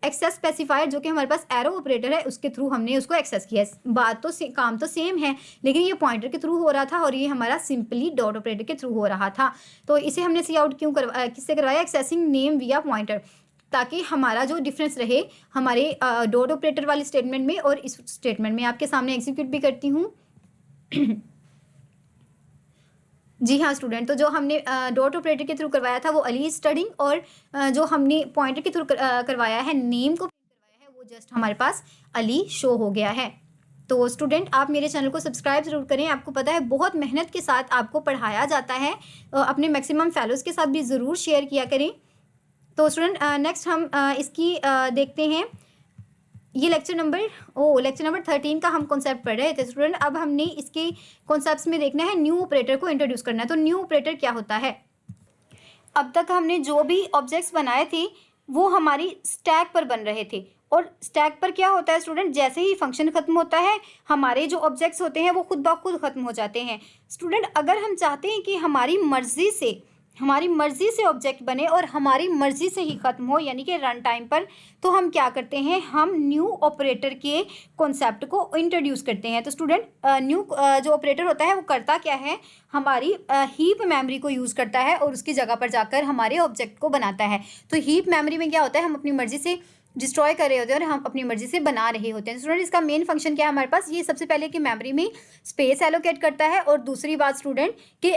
एक्सेस स्पेसिफायर जो कि हमारे पास एरो ऑपरेटर है उसके थ्रू हमने उसको एक्सेस किया है। बात तो काम तो सेम है, लेकिन ये पॉइंटर के थ्रू हो रहा था और ये हमारा सिंपली डॉट ऑपरेटर के थ्रू हो रहा था। तो इसे हमने सी आउट किससे करवाया, एक्सेसिंग नेम विया पॉइंटर, ताकि हमारा जो डिफरेंस रहे हमारे डॉट ऑपरेटर वाले स्टेटमेंट में और इस स्टेटमेंट में। आपके सामने एग्जीक्यूट भी करती हूँ। जी हाँ स्टूडेंट, तो जो हमने डॉट ऑपरेटर के थ्रू करवाया था वो अली स्टडिंग, और जो हमने पॉइंटर के थ्रू करवाया है नेम को करवाया है वो जस्ट हमारे पास अली शो हो गया है। तो स्टूडेंट आप मेरे चैनल को सब्सक्राइब जरूर करें, आपको पता है बहुत मेहनत के साथ आपको पढ़ाया जाता है, अपने मैक्सिमम फेलोज़ के साथ भी ज़रूर शेयर किया करें। तो स्टूडेंट नेक्स्ट हम इसकी देखते हैं, ये लेक्चर नंबर 13 का हम कॉन्सेप्ट पढ़ रहे थे स्टूडेंट। अब हमने इसके कॉन्सेप्ट्स में देखना है न्यू ऑपरेटर को इंट्रोड्यूस करना है। तो न्यू ऑपरेटर क्या होता है, अब तक हमने जो भी ऑब्जेक्ट्स बनाए थे वो हमारी स्टैक पर बन रहे थे, और स्टैक पर क्या होता है स्टूडेंट, जैसे ही फंक्शन खत्म होता है हमारे जो ऑब्जेक्ट्स होते हैं वो खुद ब खुद खत्म हो जाते हैं। स्टूडेंट अगर हम चाहते हैं कि हमारी मर्जी से ऑब्जेक्ट बने और हमारी मर्जी से ही ख़त्म हो, यानी कि रन टाइम पर, तो हम क्या करते हैं, हम न्यू ऑपरेटर के कॉन्सेप्ट को इंट्रोड्यूस करते हैं। तो स्टूडेंट न्यू जो ऑपरेटर होता है वो करता क्या है, हमारी हीप मेमोरी को यूज़ करता है और उसकी जगह पर जाकर हमारे ऑब्जेक्ट को बनाता है। तो हीप मेमोरी में क्या होता है, हम अपनी मर्जी से डिस्ट्रॉय कर रहे होते हैं और हम अपनी मर्जी से बना रहे होते हैं। स्टूडेंट इसका मेन फंक्शन क्या है हमारे पास, ये सबसे पहले कि मेमोरी में स्पेस एलोकेट करता है, और दूसरी बात स्टूडेंट कि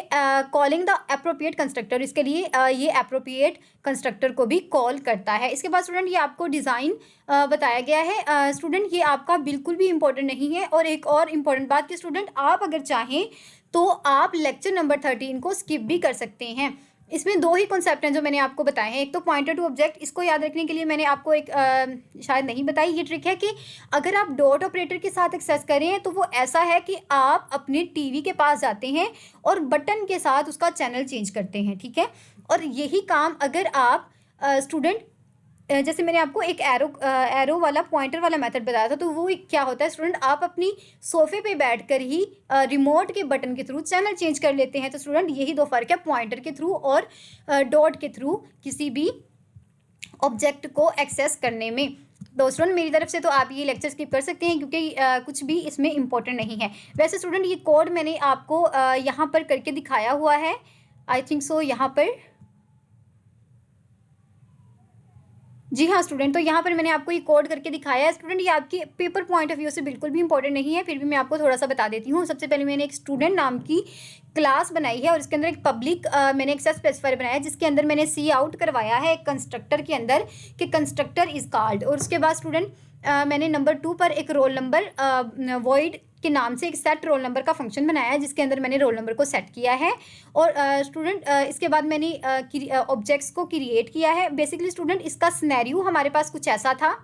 कॉलिंग द एप्रोप्रिएट कंस्ट्रक्टर, इसके लिए ये एप्रोप्रिएट कंस्ट्रक्टर को भी कॉल करता है। इसके बाद स्टूडेंट ये आपको डिज़ाइन बताया गया है। स्टूडेंट ये आपका बिल्कुल भी इंपॉर्टेंट नहीं है। और एक और इम्पॉर्टेंट बात कि स्टूडेंट आप अगर चाहें तो आप लेक्चर नंबर 13 को स्किप भी कर सकते हैं। इसमें दो ही कॉन्सेप्ट हैं जो मैंने आपको बताए हैं, एक तो पॉइंटर टू ऑब्जेक्ट, इसको याद रखने के लिए मैंने आपको एक शायद नहीं बताई ये ट्रिक है कि अगर आप डॉट ऑपरेटर के साथ एक्सेस करें तो वो ऐसा है कि आप अपने टीवी के पास जाते हैं और बटन के साथ उसका चैनल चेंज करते हैं, ठीक है। और यही काम अगर आप स्टूडेंट जैसे मैंने आपको एक एरो वाला पॉइंटर वाला मेथड बताया था, तो वो क्या होता है स्टूडेंट, आप अपनी सोफे पे बैठकर ही रिमोट के बटन के थ्रू चैनल चेंज कर लेते हैं। तो स्टूडेंट यही दो फ़र्क है पॉइंटर के थ्रू और डॉट के थ्रू किसी भी ऑब्जेक्ट को एक्सेस करने में। तो स्टूडेंट मेरी तरफ से तो आप ये लेक्चर स्किप कर सकते हैं क्योंकि कुछ भी इसमें इम्पोर्टेंट नहीं है। वैसे स्टूडेंट ये कोड मैंने आपको यहाँ पर करके दिखाया हुआ है, आई थिंक सो यहाँ पर जी हाँ स्टूडेंट, तो यहाँ पर मैंने आपको ये कोड करके दिखाया है स्टूडेंट। ये आपके पेपर पॉइंट ऑफ व्यू से बिल्कुल भी इंपॉर्टेंट नहीं है, फिर भी मैं आपको थोड़ा सा बता देती हूँ। सबसे पहले मैंने एक स्टूडेंट नाम की क्लास बनाई है और इसके अंदर एक पब्लिक मैंने एक स्पेसिफायर बनाया है, जिसके अंदर मैंने सी आउट करवाया है एक कंस्ट्रक्टर के अंदर कि कंस्ट्रक्टर इज कॉल्ड। और उसके बाद स्टूडेंट मैंने नंबर 2 पर एक रोल नंबर वॉइड के नाम से एक सेट रोल नंबर का फंक्शन बनाया है, जिसके अंदर मैंने रोल नंबर को सेट किया है। और स्टूडेंट इसके बाद मैंने ऑब्जेक्ट्स को क्रिएट किया है। बेसिकली स्टूडेंट इसका सिनेरियो हमारे पास कुछ ऐसा था,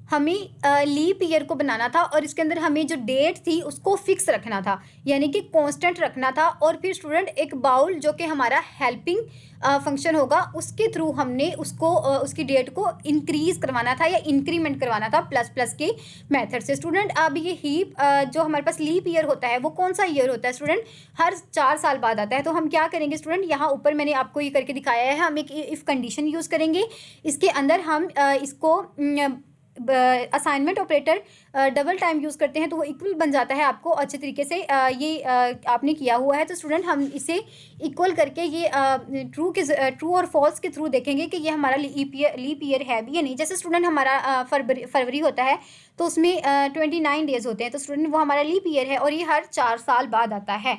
हमें लीप ईयर को बनाना था और इसके अंदर हमें जो डेट थी उसको फिक्स रखना था, यानी कि कांस्टेंट रखना था। और फिर स्टूडेंट एक बाउल जो कि हमारा हेल्पिंग फंक्शन होगा, उसके थ्रू हमने उसको उसकी डेट को इंक्रीज करवाना था या इंक्रीमेंट करवाना था प्लस प्लस के मेथड से। स्टूडेंट अब ये हीप जो हमारे पास लीप ईयर होता है वो कौन सा ईयर होता है स्टूडेंट? हर 4 साल बाद आता है। तो हम क्या करेंगे स्टूडेंट, यहाँ ऊपर मैंने आपको ये करके दिखाया है, हम एक इफ कंडीशन यूज़ करेंगे। इसके अंदर हम इसको assignment operator double time use करते हैं तो वो इक्वल बन जाता है आपको अच्छे तरीके से ये आपने किया हुआ है। तो स्टूडेंट हम इसे इक्वल करके ये ट्रू और फॉल्स के थ्रू देखेंगे कि ये हमारा लीप ईयर है भी या नहीं। जैसे स्टूडेंट हमारा फरवरी होता है तो उसमें 29 डेज होते हैं, तो स्टूडेंट वो हमारा लीप ईयर है और ये हर 4 साल बाद आता है।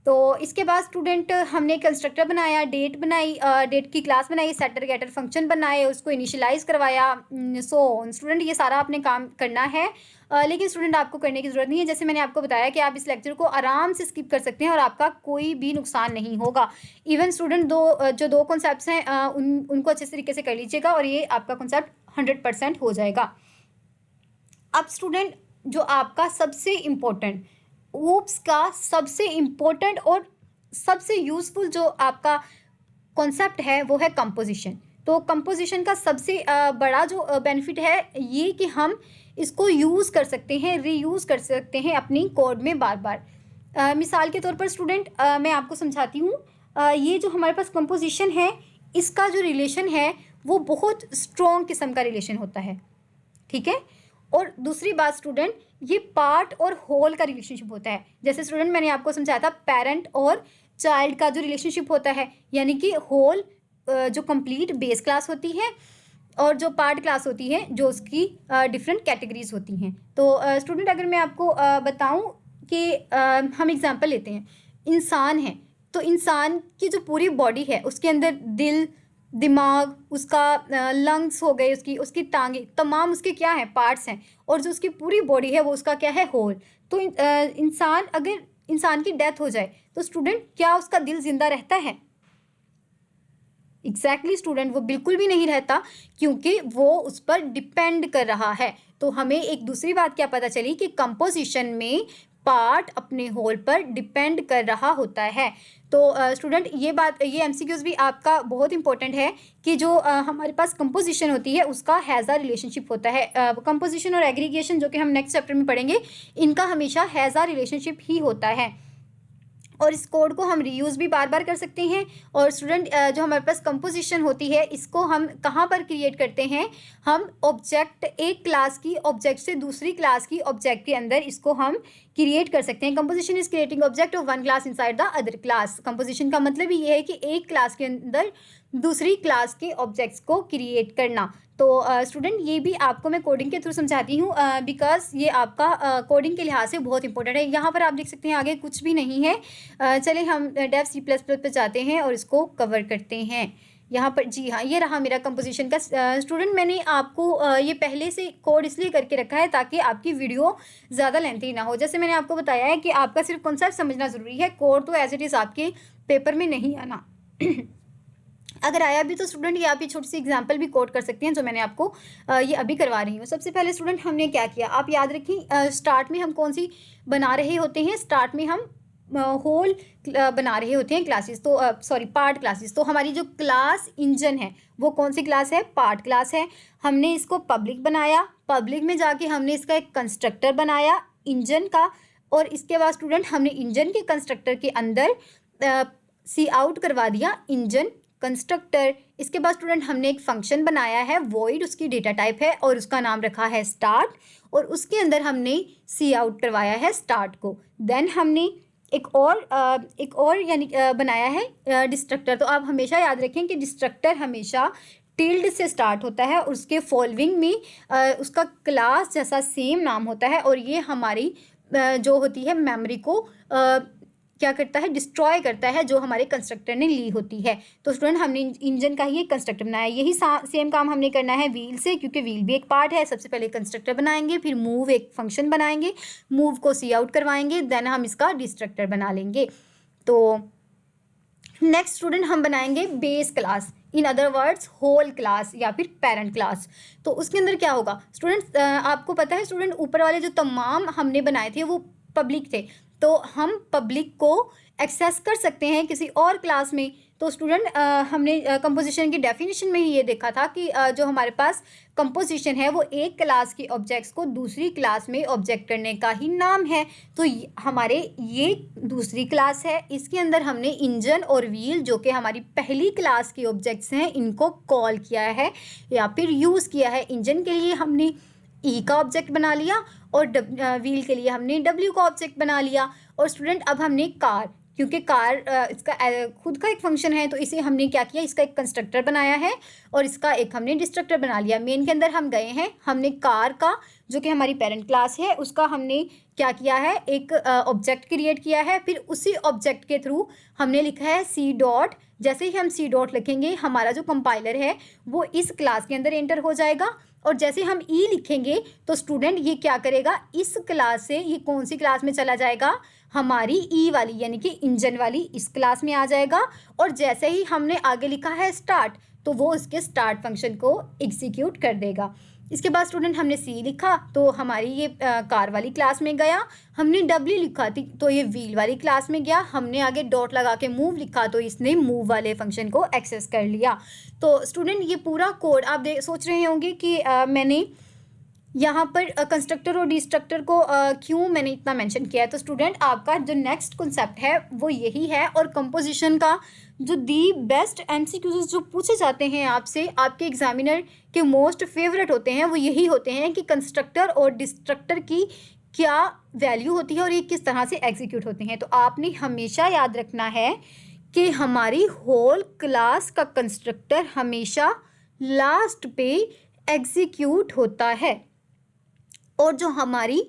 तो इसके बाद स्टूडेंट हमने कंस्ट्रक्टर बनाया, डेट बनाई, डेट की क्लास बनाई, सेटर गेटर फंक्शन बनाए, उसको इनिशियलाइज करवाया। सो स्टूडेंट ये सारा आपने काम करना है, लेकिन स्टूडेंट आपको करने की ज़रूरत नहीं है। जैसे मैंने आपको बताया कि आप इस लेक्चर को आराम से स्किप कर सकते हैं और आपका कोई भी नुकसान नहीं होगा। इवन स्टूडेंट जो दो कॉन्सेप्ट्स हैं उनको अच्छे तरीके से कर लीजिएगा और ये आपका कॉन्सेप्ट 100% हो जाएगा। अब स्टूडेंट जो आपका सबसे इम्पोर्टेंट ऊप्स का सबसे इम्पोर्टेंट और सबसे यूज़फुल जो आपका कॉन्सेप्ट है वो है कंपोजिशन। तो कंपोजिशन का सबसे बड़ा जो बेनिफिट है ये कि हम इसको यूज़ कर सकते हैं, रीयूज़ कर सकते हैं अपनी कोड में बार बार। मिसाल के तौर पर स्टूडेंट मैं आपको समझाती हूँ। ये जो हमारे पास कंपोजिशन है इसका जो रिलेशन है वो बहुत स्ट्रॉन्ग किस्म का रिलेशन होता है, ठीक है। और दूसरी बात स्टूडेंट, ये पार्ट और होल का रिलेशनशिप होता है। जैसे स्टूडेंट मैंने आपको समझाया था पेरेंट और चाइल्ड का जो रिलेशनशिप होता है, यानी कि होल जो कंप्लीट बेस क्लास होती है और जो पार्ट क्लास होती है जो उसकी डिफरेंट कैटेगरीज होती हैं। तो स्टूडेंट अगर मैं आपको बताऊं कि हम एग्जांपल लेते हैं, इंसान है तो इंसान की जो पूरी बॉडी है उसके अंदर दिल, दिमाग, उसका लंग्स हो गए, उसकी टांगे, तमाम उसके क्या है पार्ट्स हैं, और जो उसकी पूरी बॉडी है वो उसका क्या है होल। तो अगर इंसान की डेथ हो जाए तो स्टूडेंट क्या उसका दिल जिंदा रहता है? एग्जैक्टली स्टूडेंट वो बिल्कुल भी नहीं रहता, क्योंकि वो उस पर डिपेंड कर रहा है। तो हमें एक दूसरी बात क्या पता चली कि कंपोजिशन में पार्ट अपने होल पर डिपेंड कर रहा होता है। तो स्टूडेंट ये एमसीक्यूज भी आपका बहुत इंपॉर्टेंट है कि जो हमारे पास कंपोजिशन होती है उसका हैज़ा रिलेशनशिप होता है। कंपोजिशन और एग्रीगेशन जो कि हम नेक्स्ट चैप्टर में पढ़ेंगे, इनका हमेशा हैज़ा रिलेशनशिप ही होता है और इस कोड को हम रीयूज़ भी बार बार कर सकते हैं। और स्टूडेंट जो हमारे पास कंपोजिशन होती है इसको हम कहाँ पर क्रिएट करते हैं? हम ऑब्जेक्ट, एक क्लास की ऑब्जेक्ट से दूसरी क्लास की ऑब्जेक्ट के अंदर इसको हम क्रिएट कर सकते हैं। Composition is creating object of one class inside the other class. Composition का मतलब ही ये है कि एक क्लास के अंदर दूसरी क्लास के ऑब्जेक्ट्स को क्रिएट करना। तो स्टूडेंट ये भी आपको मैं कोडिंग के थ्रू समझाती हूँ बिकॉज ये आपका कोडिंग के लिहाज से बहुत इंपॉर्टेंट है। यहाँ पर आप देख सकते हैं आगे कुछ भी नहीं है। चलिए हम डेव C++ पे जाते हैं और इसको कवर करते हैं। यहाँ पर जी हाँ, ये रहा मेरा कंपोजिशन का। स्टूडेंट मैंने आपको ये पहले से कोड इसलिए करके रखा है ताकि आपकी वीडियो ज़्यादा लेंथी ना हो। जैसे मैंने आपको बताया है कि आपका सिर्फ कॉन्सेप्ट समझना ज़रूरी है, कोड तो एज इट इज़ आपके पेपर में नहीं आना। अगर आया भी तो स्टूडेंट ये आप ये छोटी सी एग्जांपल भी कोड कर सकते हैं जो मैंने आपको ये अभी करवा रही हूँ। सबसे पहले स्टूडेंट हमने क्या किया आप याद रखें, स्टार्ट में हम कौन सी बना रहे होते हैं? स्टार्ट में हम होल बना रहे होते हैं क्लासेस, तो पार्ट क्लासेस। तो हमारी जो क्लास इंजन है वो कौन सी क्लास है? पार्ट क्लास है। हमने इसको पब्लिक बनाया, पब्लिक में जाके हमने इसका एक कंस्ट्रक्टर बनाया इंजन का, और इसके बाद स्टूडेंट हमने इंजन के कंस्ट्रक्टर के अंदर सी आउट करवा दिया इंजन कंस्ट्रक्टर। इसके बाद स्टूडेंट हमने एक फंक्शन बनाया है वॉइड, उसकी डेटा टाइप है और उसका नाम रखा है स्टार्ट, और उसके अंदर हमने सी आउट करवाया है स्टार्ट को। देन हमने एक और यानी बनाया है डिस्ट्रक्टर। तो आप हमेशा याद रखें कि डिस्ट्रक्टर हमेशा टिल्ड से स्टार्ट होता है और उसके फॉलोइंग में उसका क्लास जैसा सेम नाम होता है, और ये हमारी जो होती है मेमोरी को क्या करता है, डिस्ट्रॉय करता है, जो हमारे कंस्ट्रक्टर ने ली होती है। तो स्टूडेंट हमने इंजन का ही एक कंस्ट्रक्टर बनाया, यही सेम काम हमने करना है व्हील से, क्योंकि व्हील भी एक पार्ट है। सबसे पहले कंस्ट्रक्टर बनाएंगे, फिर मूव एक फंक्शन बनाएंगे, मूव को सी आउट करवाएंगे, देन हम इसका डिस्ट्रक्टर बना लेंगे। तो नेक्स्ट स्टूडेंट हम बनाएंगे base class, in other words whole class या फिर पेरेंट क्लास। तो उसके अंदर क्या होगा स्टूडेंट, आपको पता है स्टूडेंट, ऊपर वाले जो तमाम हमने बनाए थे वो पब्लिक थे, तो हम पब्लिक को एक्सेस कर सकते हैं किसी और क्लास में। तो स्टूडेंट हमने कंपोजिशन की डेफिनेशन में ही ये देखा था कि जो हमारे पास कंपोजिशन है वो एक क्लास के ऑब्जेक्ट्स को दूसरी क्लास में ऑब्जेक्ट करने का ही नाम है। तो हमारे ये दूसरी क्लास है, इसके अंदर हमने इंजन और व्हील जो कि हमारी पहली क्लास के ऑब्जेक्ट्स हैं इनको कॉल किया है या फिर यूज़ किया है। इंजन के लिए हमने ई का ऑब्जेक्ट बना लिया और व्हील के लिए हमने डब्ल्यू का ऑब्जेक्ट बना लिया। और स्टूडेंट अब हमने कार, क्योंकि कार इसका खुद का एक फंक्शन है, तो इसे हमने क्या किया, इसका एक कंस्ट्रक्टर बनाया है और इसका एक हमने डिस्ट्रक्टर बना लिया। मेन के अंदर हम गए हैं, हमने कार का जो कि हमारी पेरेंट क्लास है उसका हमने क्या किया है, एक ऑब्जेक्ट क्रिएट किया है, फिर उसी ऑब्जेक्ट के थ्रू हमने लिखा है सी डॉट। जैसे ही हम सी डॉट लिखेंगे हमारा जो कंपाइलर है वो इस क्लास के अंदर एंटर हो जाएगा, और जैसे हम ई लिखेंगे तो स्टूडेंट ये क्या करेगा, इस क्लास से ये कौन सी क्लास में चला जाएगा, हमारी ई वाली यानी कि इंजन वाली इस क्लास में आ जाएगा। और जैसे ही हमने आगे लिखा है स्टार्ट, तो वो इसके स्टार्ट फंक्शन को एग्जीक्यूट कर देगा। इसके बाद स्टूडेंट हमने सी लिखा तो हमारी ये कार वाली क्लास में गया, हमने डब्ल्यू लिखा थी तो ये व्हील वाली क्लास में गया, हमने आगे डॉट लगा के मूव लिखा तो इसने मूव वाले फंक्शन को एक्सेस कर लिया। तो स्टूडेंट ये पूरा कोड आप सोच रहे होंगे कि मैंने यहाँ पर कंस्ट्रक्टर और डिस्ट्रक्टर को क्यों मैंने इतना मेंशन किया है। तो स्टूडेंट आपका जो नेक्स्ट कॉन्सेप्ट है वो यही है, और कंपोजिशन का जो दी बेस्ट एमसीक्यूज जो पूछे जाते हैं आपसे, आपके एग्जामिनर के मोस्ट फेवरेट होते हैं, वो यही होते हैं कि कंस्ट्रक्टर और डिस्ट्रक्टर की क्या वैल्यू होती है और ये किस तरह से एग्जीक्यूट होते हैं। तो आपने हमेशा याद रखना है कि हमारी होल क्लास का कंस्ट्रक्टर हमेशा लास्ट पे एग्जीक्यूट होता है, और जो हमारी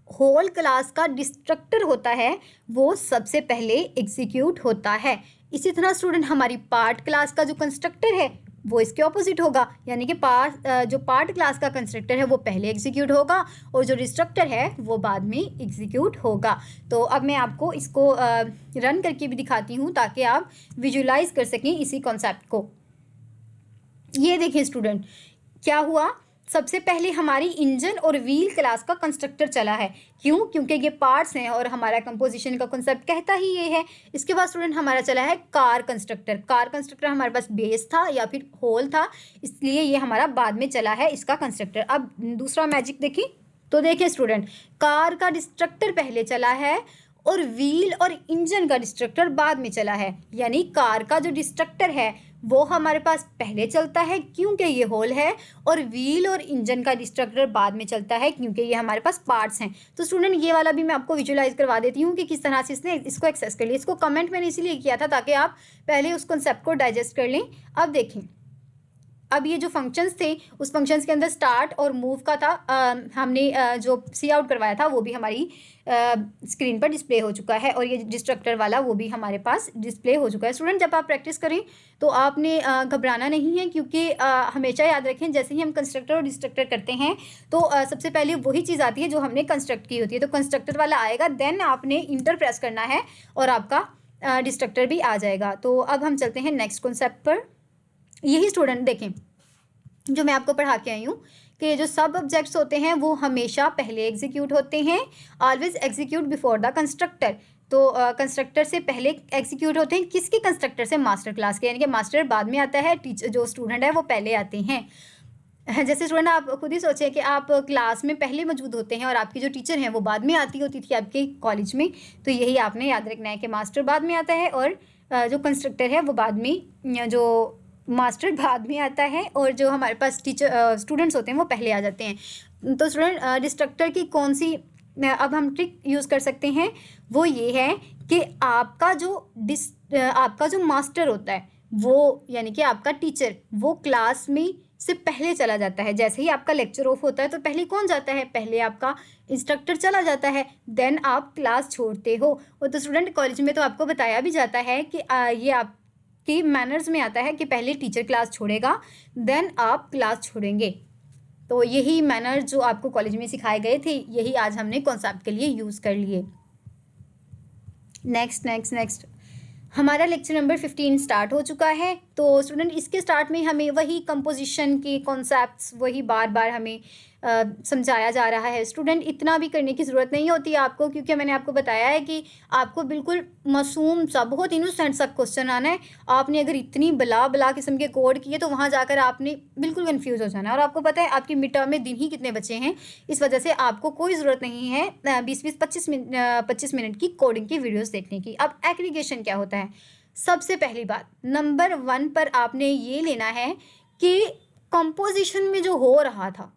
होल क्लास का डिस्ट्रक्टर होता है वो सबसे पहले एग्जीक्यूट होता है। इसी तरह स्टूडेंट हमारी पार्ट क्लास का जो कंस्ट्रक्टर है वो इसके ऑपोजिट होगा, यानी कि जो पार्ट क्लास का कंस्ट्रक्टर है वो पहले एग्जीक्यूट होगा और जो डिस्ट्रक्टर है वो बाद में एग्जीक्यूट होगा। तो अब मैं आपको इसको रन करके भी दिखाती हूँ ताकि आप विजुलाइज कर सकें इसी कॉन्सेप्ट को। ये देखिए स्टूडेंट क्या हुआ, सबसे पहले हमारी इंजन और व्हील क्लास का कंस्ट्रक्टर चला है। क्यों? क्योंकि ये पार्ट्स हैं और हमारा कंपोजिशन का कंसेप्ट कहता ही ये है। इसके बाद स्टूडेंट हमारा चला है कार कंस्ट्रक्टर। कार कंस्ट्रक्टर हमारे पास बेस था या फिर होल था, इसलिए ये हमारा बाद में चला है इसका कंस्ट्रक्टर। अब दूसरा मैजिक देखिए, तो देखिए स्टूडेंट कार का डिस्ट्रक्टर पहले चला है और व्हील और इंजन का डिस्ट्रक्टर बाद में चला है, यानी कार का जो डिस्ट्रक्टर है वो हमारे पास पहले चलता है क्योंकि ये होल है, और व्हील और इंजन का डिस्ट्रक्टर बाद में चलता है क्योंकि ये हमारे पास पार्ट्स हैं। तो स्टूडेंट ये वाला भी मैं आपको विजुलाइज करवा देती हूँ कि किस तरह से इसने इसको एक्सेस कर लिया। इसको कमेंट मैंने इसीलिए किया था ताकि आप पहले उस कॉन्सेप्ट को डाइजेस्ट कर लें। अब देखें, अब ये जो फंक्शंस थे उस फंक्शंस के अंदर स्टार्ट और मूव का था, हमने जो सी आउट करवाया था वो भी हमारी स्क्रीन पर डिस्प्ले हो चुका है, और ये डिस्ट्रक्टर वाला वो भी हमारे पास डिस्प्ले हो चुका है। स्टूडेंट जब आप प्रैक्टिस करें तो आपने घबराना नहीं है, क्योंकि हमेशा याद रखें जैसे ही हम कंस्ट्रक्टर और डिस्ट्रक्टर करते हैं तो सबसे पहले वही चीज़ आती है जो हमने कंस्ट्रक्ट की होती है। तो कंस्ट्रक्टर वाला आएगा, देन आपने इंटर प्रेस करना है और आपका डिस्ट्रक्टर भी आ जाएगा। तो अब हम चलते हैं नेक्स्ट कॉन्सेप्ट पर। यही स्टूडेंट देखें जो मैं आपको पढ़ा के आई हूँ कि जो सब ऑब्जेक्ट्स होते हैं वो हमेशा पहले एग्जीक्यूट होते हैं, always execute before the constructor. तो कंस्ट्रक्टर से पहले एग्जीक्यूट होते हैं, किसके कंस्ट्रक्टर से? मास्टर क्लास के, यानी कि मास्टर बाद में आता है, टीचर जो स्टूडेंट है वो पहले आते हैं। जैसे स्टूडेंट आप खुद ही सोचें कि आप क्लास में पहले मौजूद होते हैं और आपकी जो टीचर हैं वो बाद में आती होती थी आपके कॉलेज में, तो यही आपने याद रखना है कि मास्टर बाद में आता है और जो कंस्ट्रक्टर है वो बाद में, जो मास्टर बाद में आता है और जो हमारे पास टीचर स्टूडेंट्स होते हैं वो पहले आ जाते हैं। तो स्टूडेंट डिस्ट्रक्टर की कौन सी अब हम ट्रिक यूज़ कर सकते हैं, वो ये है कि आपका जो मास्टर होता है वो यानी कि आपका टीचर वो क्लास में से पहले चला जाता है। जैसे ही आपका लेक्चर ऑफ होता है तो पहले कौन जाता है? पहले आपका इंस्ट्रक्टर चला जाता है, देन आप क्लास छोड़ते हो। और तो स्टूडेंट कॉलेज में तो आपको बताया भी जाता है कि ये आपकी मैनर्स में आता है कि पहले टीचर क्लास छोड़ेगा, देन आप क्लास छोड़ेंगे। तो यही मैनर जो आपको कॉलेज में सिखाए गए थे, यही आज हमने कॉन्सेप्ट के लिए यूज़ कर लिए। नेक्स्ट हमारा लेक्चर नंबर 15 स्टार्ट हो चुका है। तो स्टूडेंट इसके स्टार्ट में हमें वही कंपोजिशन के कॉन्सेप्ट्स वही बार बार हमें समझाया जा रहा है। स्टूडेंट इतना भी करने की ज़रूरत नहीं होती आपको, क्योंकि मैंने आपको बताया है कि आपको बिल्कुल मासूम सा बहुत इनोसेंट सा क्वेश्चन आना है। आपने अगर इतनी बला किस्म के कोड किए तो वहाँ जाकर आपने बिल्कुल कन्फ्यूज़ हो जाना है। और आपको पता है आपकी मिड टर्म में दिन ही कितने बचे हैं, इस वजह से आपको कोई ज़रूरत नहीं है 20-25 मिनट की कोडिंग की वीडियोज़ देखने की। अब एग्रीगेशन क्या होता है? सबसे पहली बात नंबर 1 पर आपने ये लेना है कि कंपोजिशन में जो हो रहा था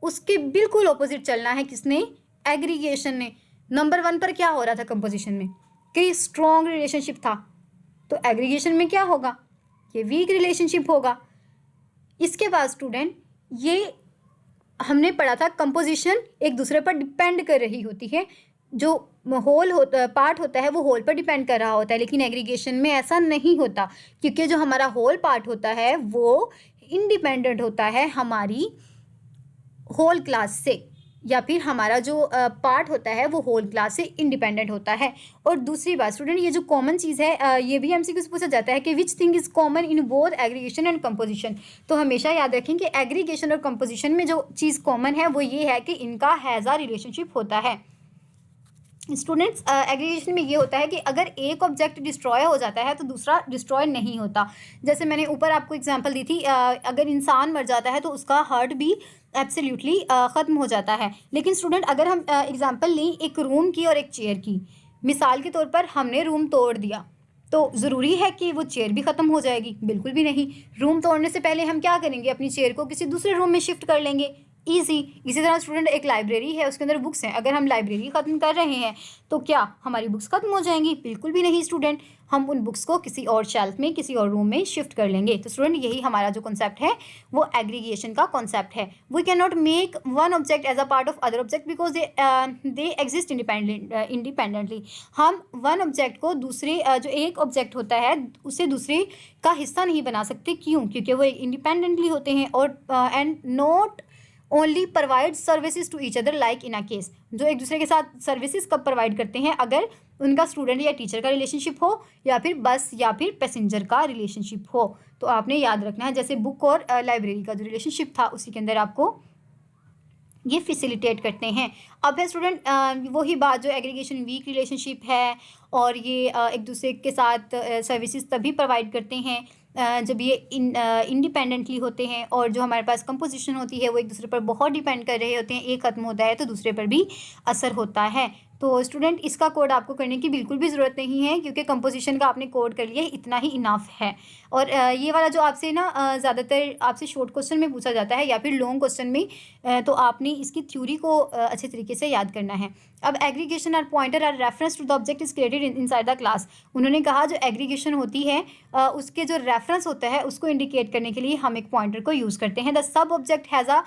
उसके बिल्कुल ऑपोजिट चलना है। किसने? एग्रीगेशन ने। नंबर 1 पर क्या हो रहा था कंपोजिशन में? कि स्ट्रॉन्ग रिलेशनशिप था। तो एग्रीगेशन में क्या होगा? ये वीक रिलेशनशिप होगा। इसके बाद स्टूडेंट ये हमने पढ़ा था कंपोजिशन एक दूसरे पर डिपेंड कर रही होती है। जो पार्ट होता है वो होल पर डिपेंड कर रहा होता है, लेकिन एग्रीगेशन में ऐसा नहीं होता, क्योंकि जो हमारा होल पार्ट होता है वो इंडिपेंडेंट होता है हमारी होल क्लास से, या फिर हमारा जो पार्ट होता है वो होल क्लास से इंडिपेंडेंट होता है। और दूसरी बात स्टूडेंट, ये जो कॉमन चीज़ है ये भी एमसीक्यू से पूछा जाता है कि which thing is common in both aggregation and composition. तो हमेशा याद रखें कि एग्रीगेशन और कंपोजिशन में जो चीज़ कॉमन है वो ये है कि इनका हैज़ा रिलेशनशिप होता है। स्टूडेंट्स एग्रीगेशन में ये होता है कि अगर एक ऑब्जेक्ट डिस्ट्रॉय हो जाता है तो दूसरा डिस्ट्रॉय नहीं होता। जैसे मैंने ऊपर आपको एग्जांपल दी थी, अगर इंसान मर जाता है तो उसका हार्ट भी एब्सोल्युटली ख़त्म हो जाता है। लेकिन स्टूडेंट अगर हम एग्जांपल लें एक रूम की और एक चेयर की, मिसाल के तौर पर हमने रूम तोड़ दिया तो ज़रूरी है कि वो चेयर भी ख़त्म हो जाएगी? बिल्कुल भी नहीं। रूम तोड़ने से पहले हम क्या करेंगे? अपनी चेयर को किसी दूसरे रूम में शिफ्ट कर लेंगे, ईजी। इसी तरह स्टूडेंट एक लाइब्रेरी है, उसके अंदर बुक्स हैं, अगर हम लाइब्रेरी ख़त्म कर रहे हैं तो क्या हमारी बुक्स ख़त्म हो जाएंगी? बिल्कुल भी नहीं स्टूडेंट, हम उन बुक्स को किसी और शेल्फ में किसी और रूम में शिफ्ट कर लेंगे। तो स्टूडेंट यही हमारा जो कॉन्सेप्ट है वो एग्रीगेशन का कॉन्सेप्ट है। We can not make one object as a part of other object because they exist independently. हम वन ऑब्जेक्ट को दूसरे जो एक ऑब्जेक्ट होता है उसे दूसरे का हिस्सा नहीं बना सकते। क्यों? क्योंकि वो इंडिपेंडेंटली होते हैं और and not only provide services to each other like in a case. जो एक दूसरे के साथ सर्विसेज कब प्रोवाइड करते हैं? अगर उनका स्टूडेंट या टीचर का रिलेशनशिप हो, या फिर बस या फिर पैसेंजर का रिलेशनशिप हो। तो आपने याद रखना है, जैसे बुक और लाइब्रेरी का जो रिलेशनशिप था उसी के अंदर आपको ये फैसिलिटेट करते हैं। अब है स्टूडेंट वही बात जो एग्रीगेशन वीक रिलेशनशिप है, और ये एक दूसरे के साथ सर्विसेज तभी प्रोवाइड करते हैं जब ये इंडिपेंडेंटली होते हैं। और जो हमारे पास कंपोजिशन होती है वो एक दूसरे पर बहुत डिपेंड कर रहे होते हैं। एक ख़त्म होता है तो दूसरे पर भी असर होता है। तो स्टूडेंट इसका कोड आपको करने की बिल्कुल भी ज़रूरत नहीं है, क्योंकि कंपोजिशन का आपने कोड कर लिया, इतना ही इनफ है। और ये वाला जो आपसे ना ज़्यादातर आपसे शॉर्ट क्वेश्चन में पूछा जाता है या फिर लॉन्ग क्वेश्चन में, तो आपने इसकी थ्योरी को अच्छे तरीके से याद करना है। अब aggregation or pointer or reference to the object is created inside the class. उन्होंने कहा जो एग्रीगेशन होती है उसके जो रेफरेंस होता है उसको इंडिकेट करने के लिए हम एक पॉइंटर को यूज़ करते हैं। The sub object has a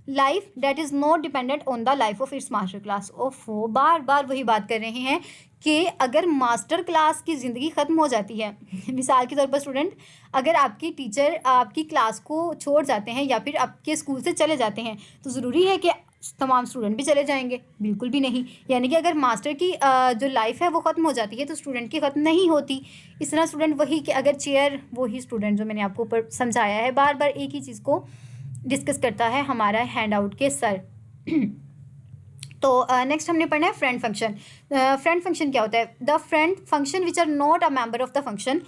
life that is not dependent on the life of its master class. ओफो, बार बार वही बात कर रहे हैं कि अगर मास्टर क्लास की ज़िंदगी ख़त्म हो जाती है मिसाल के तौर पर स्टूडेंट, अगर आपकी टीचर आपकी क्लास को छोड़ जाते हैं या फिर आपके स्कूल से चले जाते हैं तो ज़रूरी है कि तमाम स्टूडेंट भी चले जाएंगे? बिल्कुल भी नहीं। यानी कि अगर मास्टर की जो लाइफ है वो ख़त्म हो जाती है तो स्टूडेंट की ख़त्म नहीं होती। इस तरह स्टूडेंट वही कि अगर चेयर, वही स्टूडेंट जो मैंने आपको ऊपर समझाया है, बार बार एक ही चीज़ को डिस्कस करता है हमारा हैंड आउट के सर। तो नेक्स्ट हमने पढ़ना है फ्रेंड फंक्शन। फ्रेंड फंक्शन क्या होता है? The friend function which are not a member of the function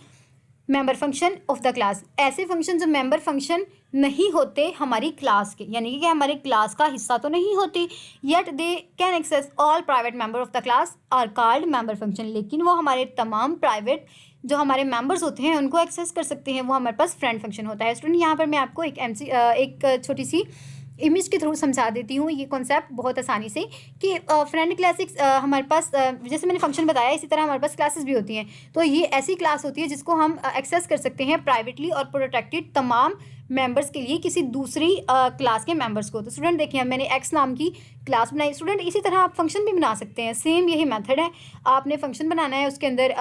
member function of the class. ऐसे फंक्शन जो मेंबर फंक्शन नहीं होते हमारी क्लास के, यानी कि हमारे क्लास का हिस्सा तो नहीं होते, yet they can access all private member of the class are called member function. लेकिन वो हमारे तमाम प्राइवेट जो हमारे मेंबर्स होते हैं उनको एक्सेस कर सकते हैं, वो हमारे पास फ्रेंड फंक्शन होता है। स्टूडेंट यहाँ पर मैं आपको एक छोटी सी इमेज के थ्रू समझा देती हूँ ये कॉन्सेप्ट बहुत आसानी से कि फ्रेंड क्लासेस हमारे पास जैसे मैंने फंक्शन बताया इसी तरह हमारे पास क्लासेस भी होती हैं। तो ये ऐसी क्लास होती है जिसको हम एक्सेस कर सकते हैं प्राइवेटली और प्रोटेक्टेड तमाम मेंबर्स के लिए किसी दूसरी क्लास के मेंबर्स को। तो स्टूडेंट देखिए मैंने एक्स नाम की क्लास बनाई। स्टूडेंट इसी तरह आप फंक्शन भी बना सकते हैं, सेम यही मेथड है। आपने फंक्शन बनाना है, उसके अंदर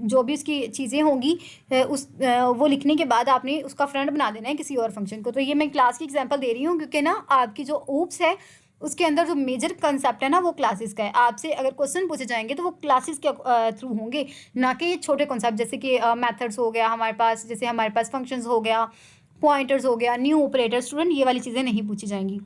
जो भी उसकी चीज़ें होंगी वो लिखने के बाद आपने उसका फ्रेंड बना देना है किसी और फंक्शन को। तो ये मैं क्लास की एग्जांपल दे रही हूँ क्योंकि ना आपकी जो ऊप्स है उसके अंदर जो मेजर कंसेप्ट है ना वो क्लासेस का है। आपसे अगर क्वेश्चन पूछे जाएंगे तो वो क्लासेस के थ्रू होंगे, ना कि ये छोटे कॉन्सेप्ट जैसे कि मेथड्स हो गया हमारे पास, जैसे हमारे पास फंक्शंस हो गया, पॉइंटर्स हो गया, न्यू ऑपरेटर। स्टूडेंट ये वाली चीज़ें नहीं पूछी जाएंगी।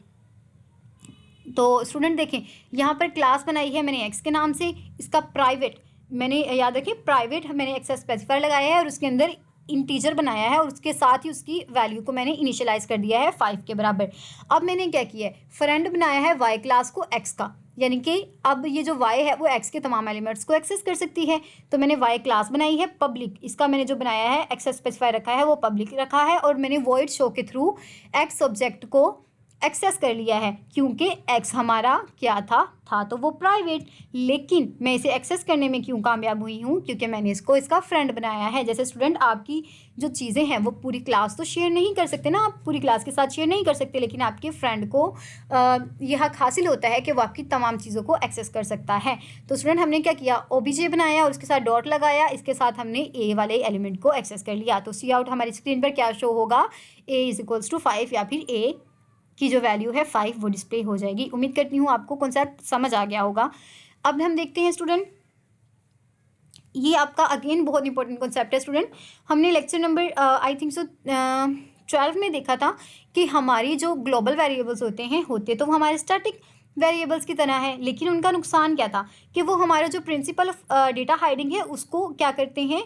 तो स्टूडेंट देखें यहाँ पर क्लास बनाई है मैंने एक्स के नाम से, इसका प्राइवेट मैंने याद रखें प्राइवेट मैंने एक्सेस स्पेसिफायर लगाया है और उसके अंदर इंटीजर बनाया है और उसके साथ ही उसकी वैल्यू को मैंने इनिशियलाइज कर दिया है 5 के बराबर। अब मैंने क्या किया है, फ्रेंड बनाया है वाई क्लास को एक्स का, यानी कि अब ये जो वाई है वो एक्स के तमाम एलिमेंट्स को एक्सेस कर सकती है। तो मैंने वाई क्लास बनाई है पब्लिक, इसका मैंने जो बनाया है एक्सेस स्पेसिफायर रखा है वो पब्लिक रखा है और मैंने वॉइड शो के थ्रू एक्स ऑब्जेक्ट को एक्सेस कर लिया है क्योंकि एक्स हमारा क्या था तो वो प्राइवेट। लेकिन मैं इसे एक्सेस करने में क्यों कामयाब हुई हूँ, क्योंकि मैंने इसका फ्रेंड बनाया है। जैसे स्टूडेंट आपकी जो चीज़ें हैं वो पूरी क्लास तो शेयर नहीं कर सकते ना, आप पूरी क्लास के साथ शेयर नहीं कर सकते, लेकिन आपके फ्रेंड को यह हक हासिल होता है कि वो आपकी तमाम चीज़ों को एक्सेस कर सकता है। तो स्टूडेंट हमने क्या किया, ओबीजे बनाया और उसके साथ डॉट लगाया, इसके साथ हमने ए वाले एलिमेंट को एक्सेस कर लिया। तो सी आउट हमारी स्क्रीन पर क्या शो होगा, ए इज इक्वल्स टू 5 या फिर ए की जो वैल्यू है 5 वो डिस्प्ले हो जाएगी। उम्मीद करती हूँ आपको कॉन्सेप्ट समझ आ गया होगा। अब हम देखते हैं स्टूडेंट, ये आपका अगेन बहुत इंपॉर्टेंट कॉन्सेप्ट है स्टूडेंट। हमने lecture number I think so 12 में देखा था कि हमारी जो ग्लोबल वेरिएबल्स होते तो वो हमारे स्टैटिक वेरिएबल्स की तरह है, लेकिन उनका नुकसान क्या था कि वो हमारा जो प्रिंसिपल ऑफ डेटा हाइडिंग है उसको क्या करते हैं,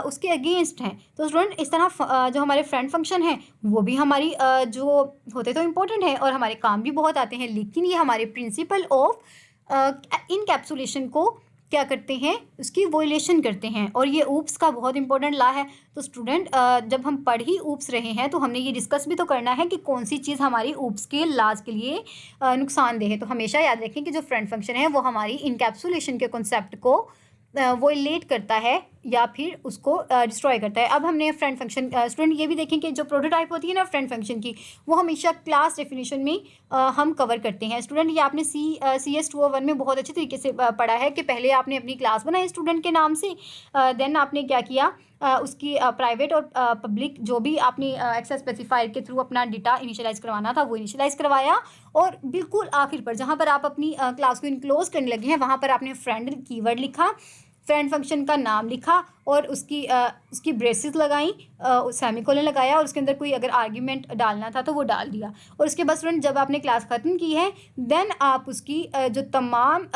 उसके अगेंस्ट हैं। तो स्टूडेंट इस तरह जो हमारे फ्रेंड फंक्शन है वो भी हमारी जो होते तो इम्पोर्टेंट है और हमारे काम भी बहुत आते हैं, लेकिन ये हमारे प्रिंसिपल ऑफ इनकैप्सुलेशन को क्या करते हैं, उसकी वोलेशन करते हैं और ये ऊप्स का बहुत इंपॉर्टेंट ला है। तो स्टूडेंट जब हम पढ़ ही ऊप्स रहे हैं तो हमने ये डिस्कस भी तो करना है कि कौन सी चीज़ हमारी ऊप्स के लाज के लिए नुकसानदेह है। तो हमेशा याद रखें कि जो फ्रेंड फंक्शन है वो हमारी इनकैप्सुलेशन के कॉन्सेप्ट को वोलेट करता है या फिर उसको डिस्ट्रॉय करता है। अब हमने फ्रेंड फंक्शन स्टूडेंट ये भी देखें कि जो प्रोटोटाइप होती है ना फ्रेंड फंक्शन की, वो हमेशा क्लास डेफिनेशन में हम कवर करते हैं। स्टूडेंट ये आपने CS 201 में बहुत अच्छे तरीके से पढ़ा है कि पहले आपने अपनी क्लास बनाई स्टूडेंट के नाम से, देन आपने क्या किया, उसकी प्राइवेट और पब्लिक जो भी आपने एक्सेस स्पेसिफायर के थ्रू अपना डेटा इनिशियलाइज करवाना था वो इनिशियलाइज करवाया और बिल्कुल आखिर पर जहाँ पर आप अपनी क्लास को इनक्लोज करने लगे हैं वहाँ पर आपने फ्रेंड कीवर्ड लिखा, फ्रेंड फंक्शन का नाम लिखा और उसकी ब्रेसेस लगाई, सेमीकोलन लगाया और उसके अंदर कोई अगर आर्ग्यूमेंट डालना था तो वो डाल दिया। और उसके बाद स्टूडेंट जब आपने क्लास ख़त्म की है देन आप उसकी जो तमाम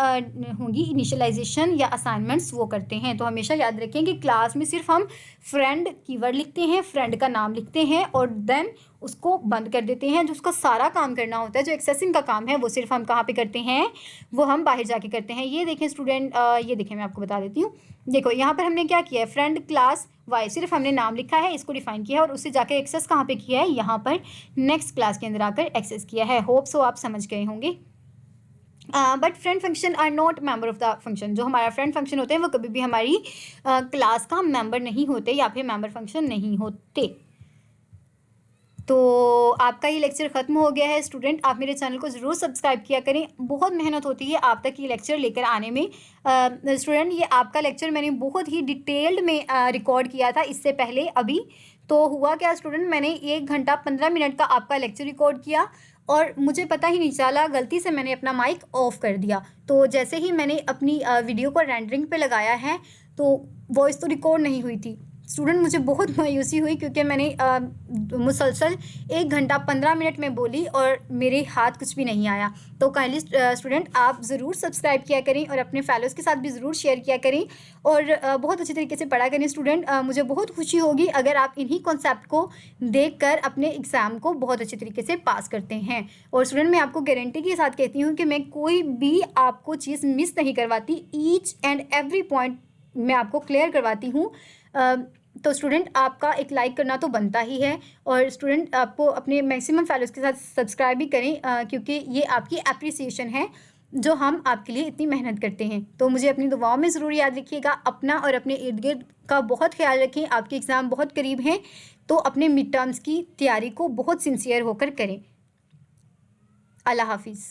होंगी इनिशियलाइजेशन या असाइनमेंट्स वो करते हैं। तो हमेशा याद रखें कि क्लास में सिर्फ हम फ्रेंड कीवर्ड लिखते हैं, फ्रेंड का नाम लिखते हैं और देन उसको बंद कर देते हैं। जो उसका सारा काम करना होता है, जो एक्सेसिंग का काम है, वो सिर्फ हम कहाँ पे करते हैं, वो हम बाहर जाके करते हैं। ये देखें स्टूडेंट, ये देखें मैं आपको बता देती हूँ। देखो यहाँ पर हमने क्या किया है, फ्रेंड क्लास वाई सिर्फ हमने नाम लिखा है, इसको डिफाइन किया है और उससे जाकर एक्सेस कहाँ पे किया है, यहाँ पर नेक्स्ट क्लास के अंदर आकर एक्सेस किया है। होप सो आप समझ गए होंगे। But friend function are not member of the function. जो हमारा फ्रेंड फंक्शन होते हैं वो कभी भी हमारी क्लास का मेंबर नहीं होते या फिर मेंबर फंक्शन नहीं होते। तो आपका ये लेक्चर ख़त्म हो गया है स्टूडेंट। आप मेरे चैनल को ज़रूर सब्सक्राइब किया करें, बहुत मेहनत होती है आप तक ये लेक्चर लेकर आने में। स्टूडेंट ये आपका लेक्चर मैंने बहुत ही डिटेल्ड में रिकॉर्ड किया था इससे पहले। अभी तो हुआ क्या स्टूडेंट, मैंने 1 घंटा 15 मिनट का आपका लेक्चर रिकॉर्ड किया और मुझे पता ही नहीं चला, गलती से मैंने अपना माइक ऑफ कर दिया। तो जैसे ही मैंने अपनी वीडियो को रेंडरिंग पे लगाया है तो वॉइस तो रिकॉर्ड नहीं हुई थी। स्टूडेंट मुझे बहुत मायूसी हुई क्योंकि मैंने मुसलसल 1 घंटा 15 मिनट में बोली और मेरे हाथ कुछ भी नहीं आया। तो काइंडली स्टूडेंट आप ज़रूर सब्सक्राइब किया करें और अपने फेलोज़ के साथ भी ज़रूर शेयर किया करें और बहुत अच्छे तरीके से पढ़ा करें स्टूडेंट। मुझे बहुत खुशी होगी अगर आप इन्हीं कॉन्सेप्ट को देखकर अपने एग्ज़ाम को बहुत अच्छे तरीके से पास करते हैं। और स्टूडेंट मैं आपको गारंटी के साथ कहती हूँ कि मैं कोई भी आपको चीज़ मिस नहीं करवाती, ईच एंड एवरी पॉइंट मैं आपको क्लियर करवाती हूँ। तो स्टूडेंट आपका एक लाइक करना तो बनता ही है, और स्टूडेंट आपको अपने मैक्सिमम फैलोज़ के साथ सब्सक्राइब भी करें, क्योंकि ये आपकी एप्रिसिएशन है जो हम आपके लिए इतनी मेहनत करते हैं। तो मुझे अपनी दुआओं में ज़रूर याद रखिएगा। अपना और अपने इर्द गिर्द का बहुत ख्याल रखें। आपके एग्ज़ाम बहुत करीब हैं, तो अपने मिड टर्म्स की तैयारी को बहुत सिंसियर होकर करें। अल्लाह हाफिज़।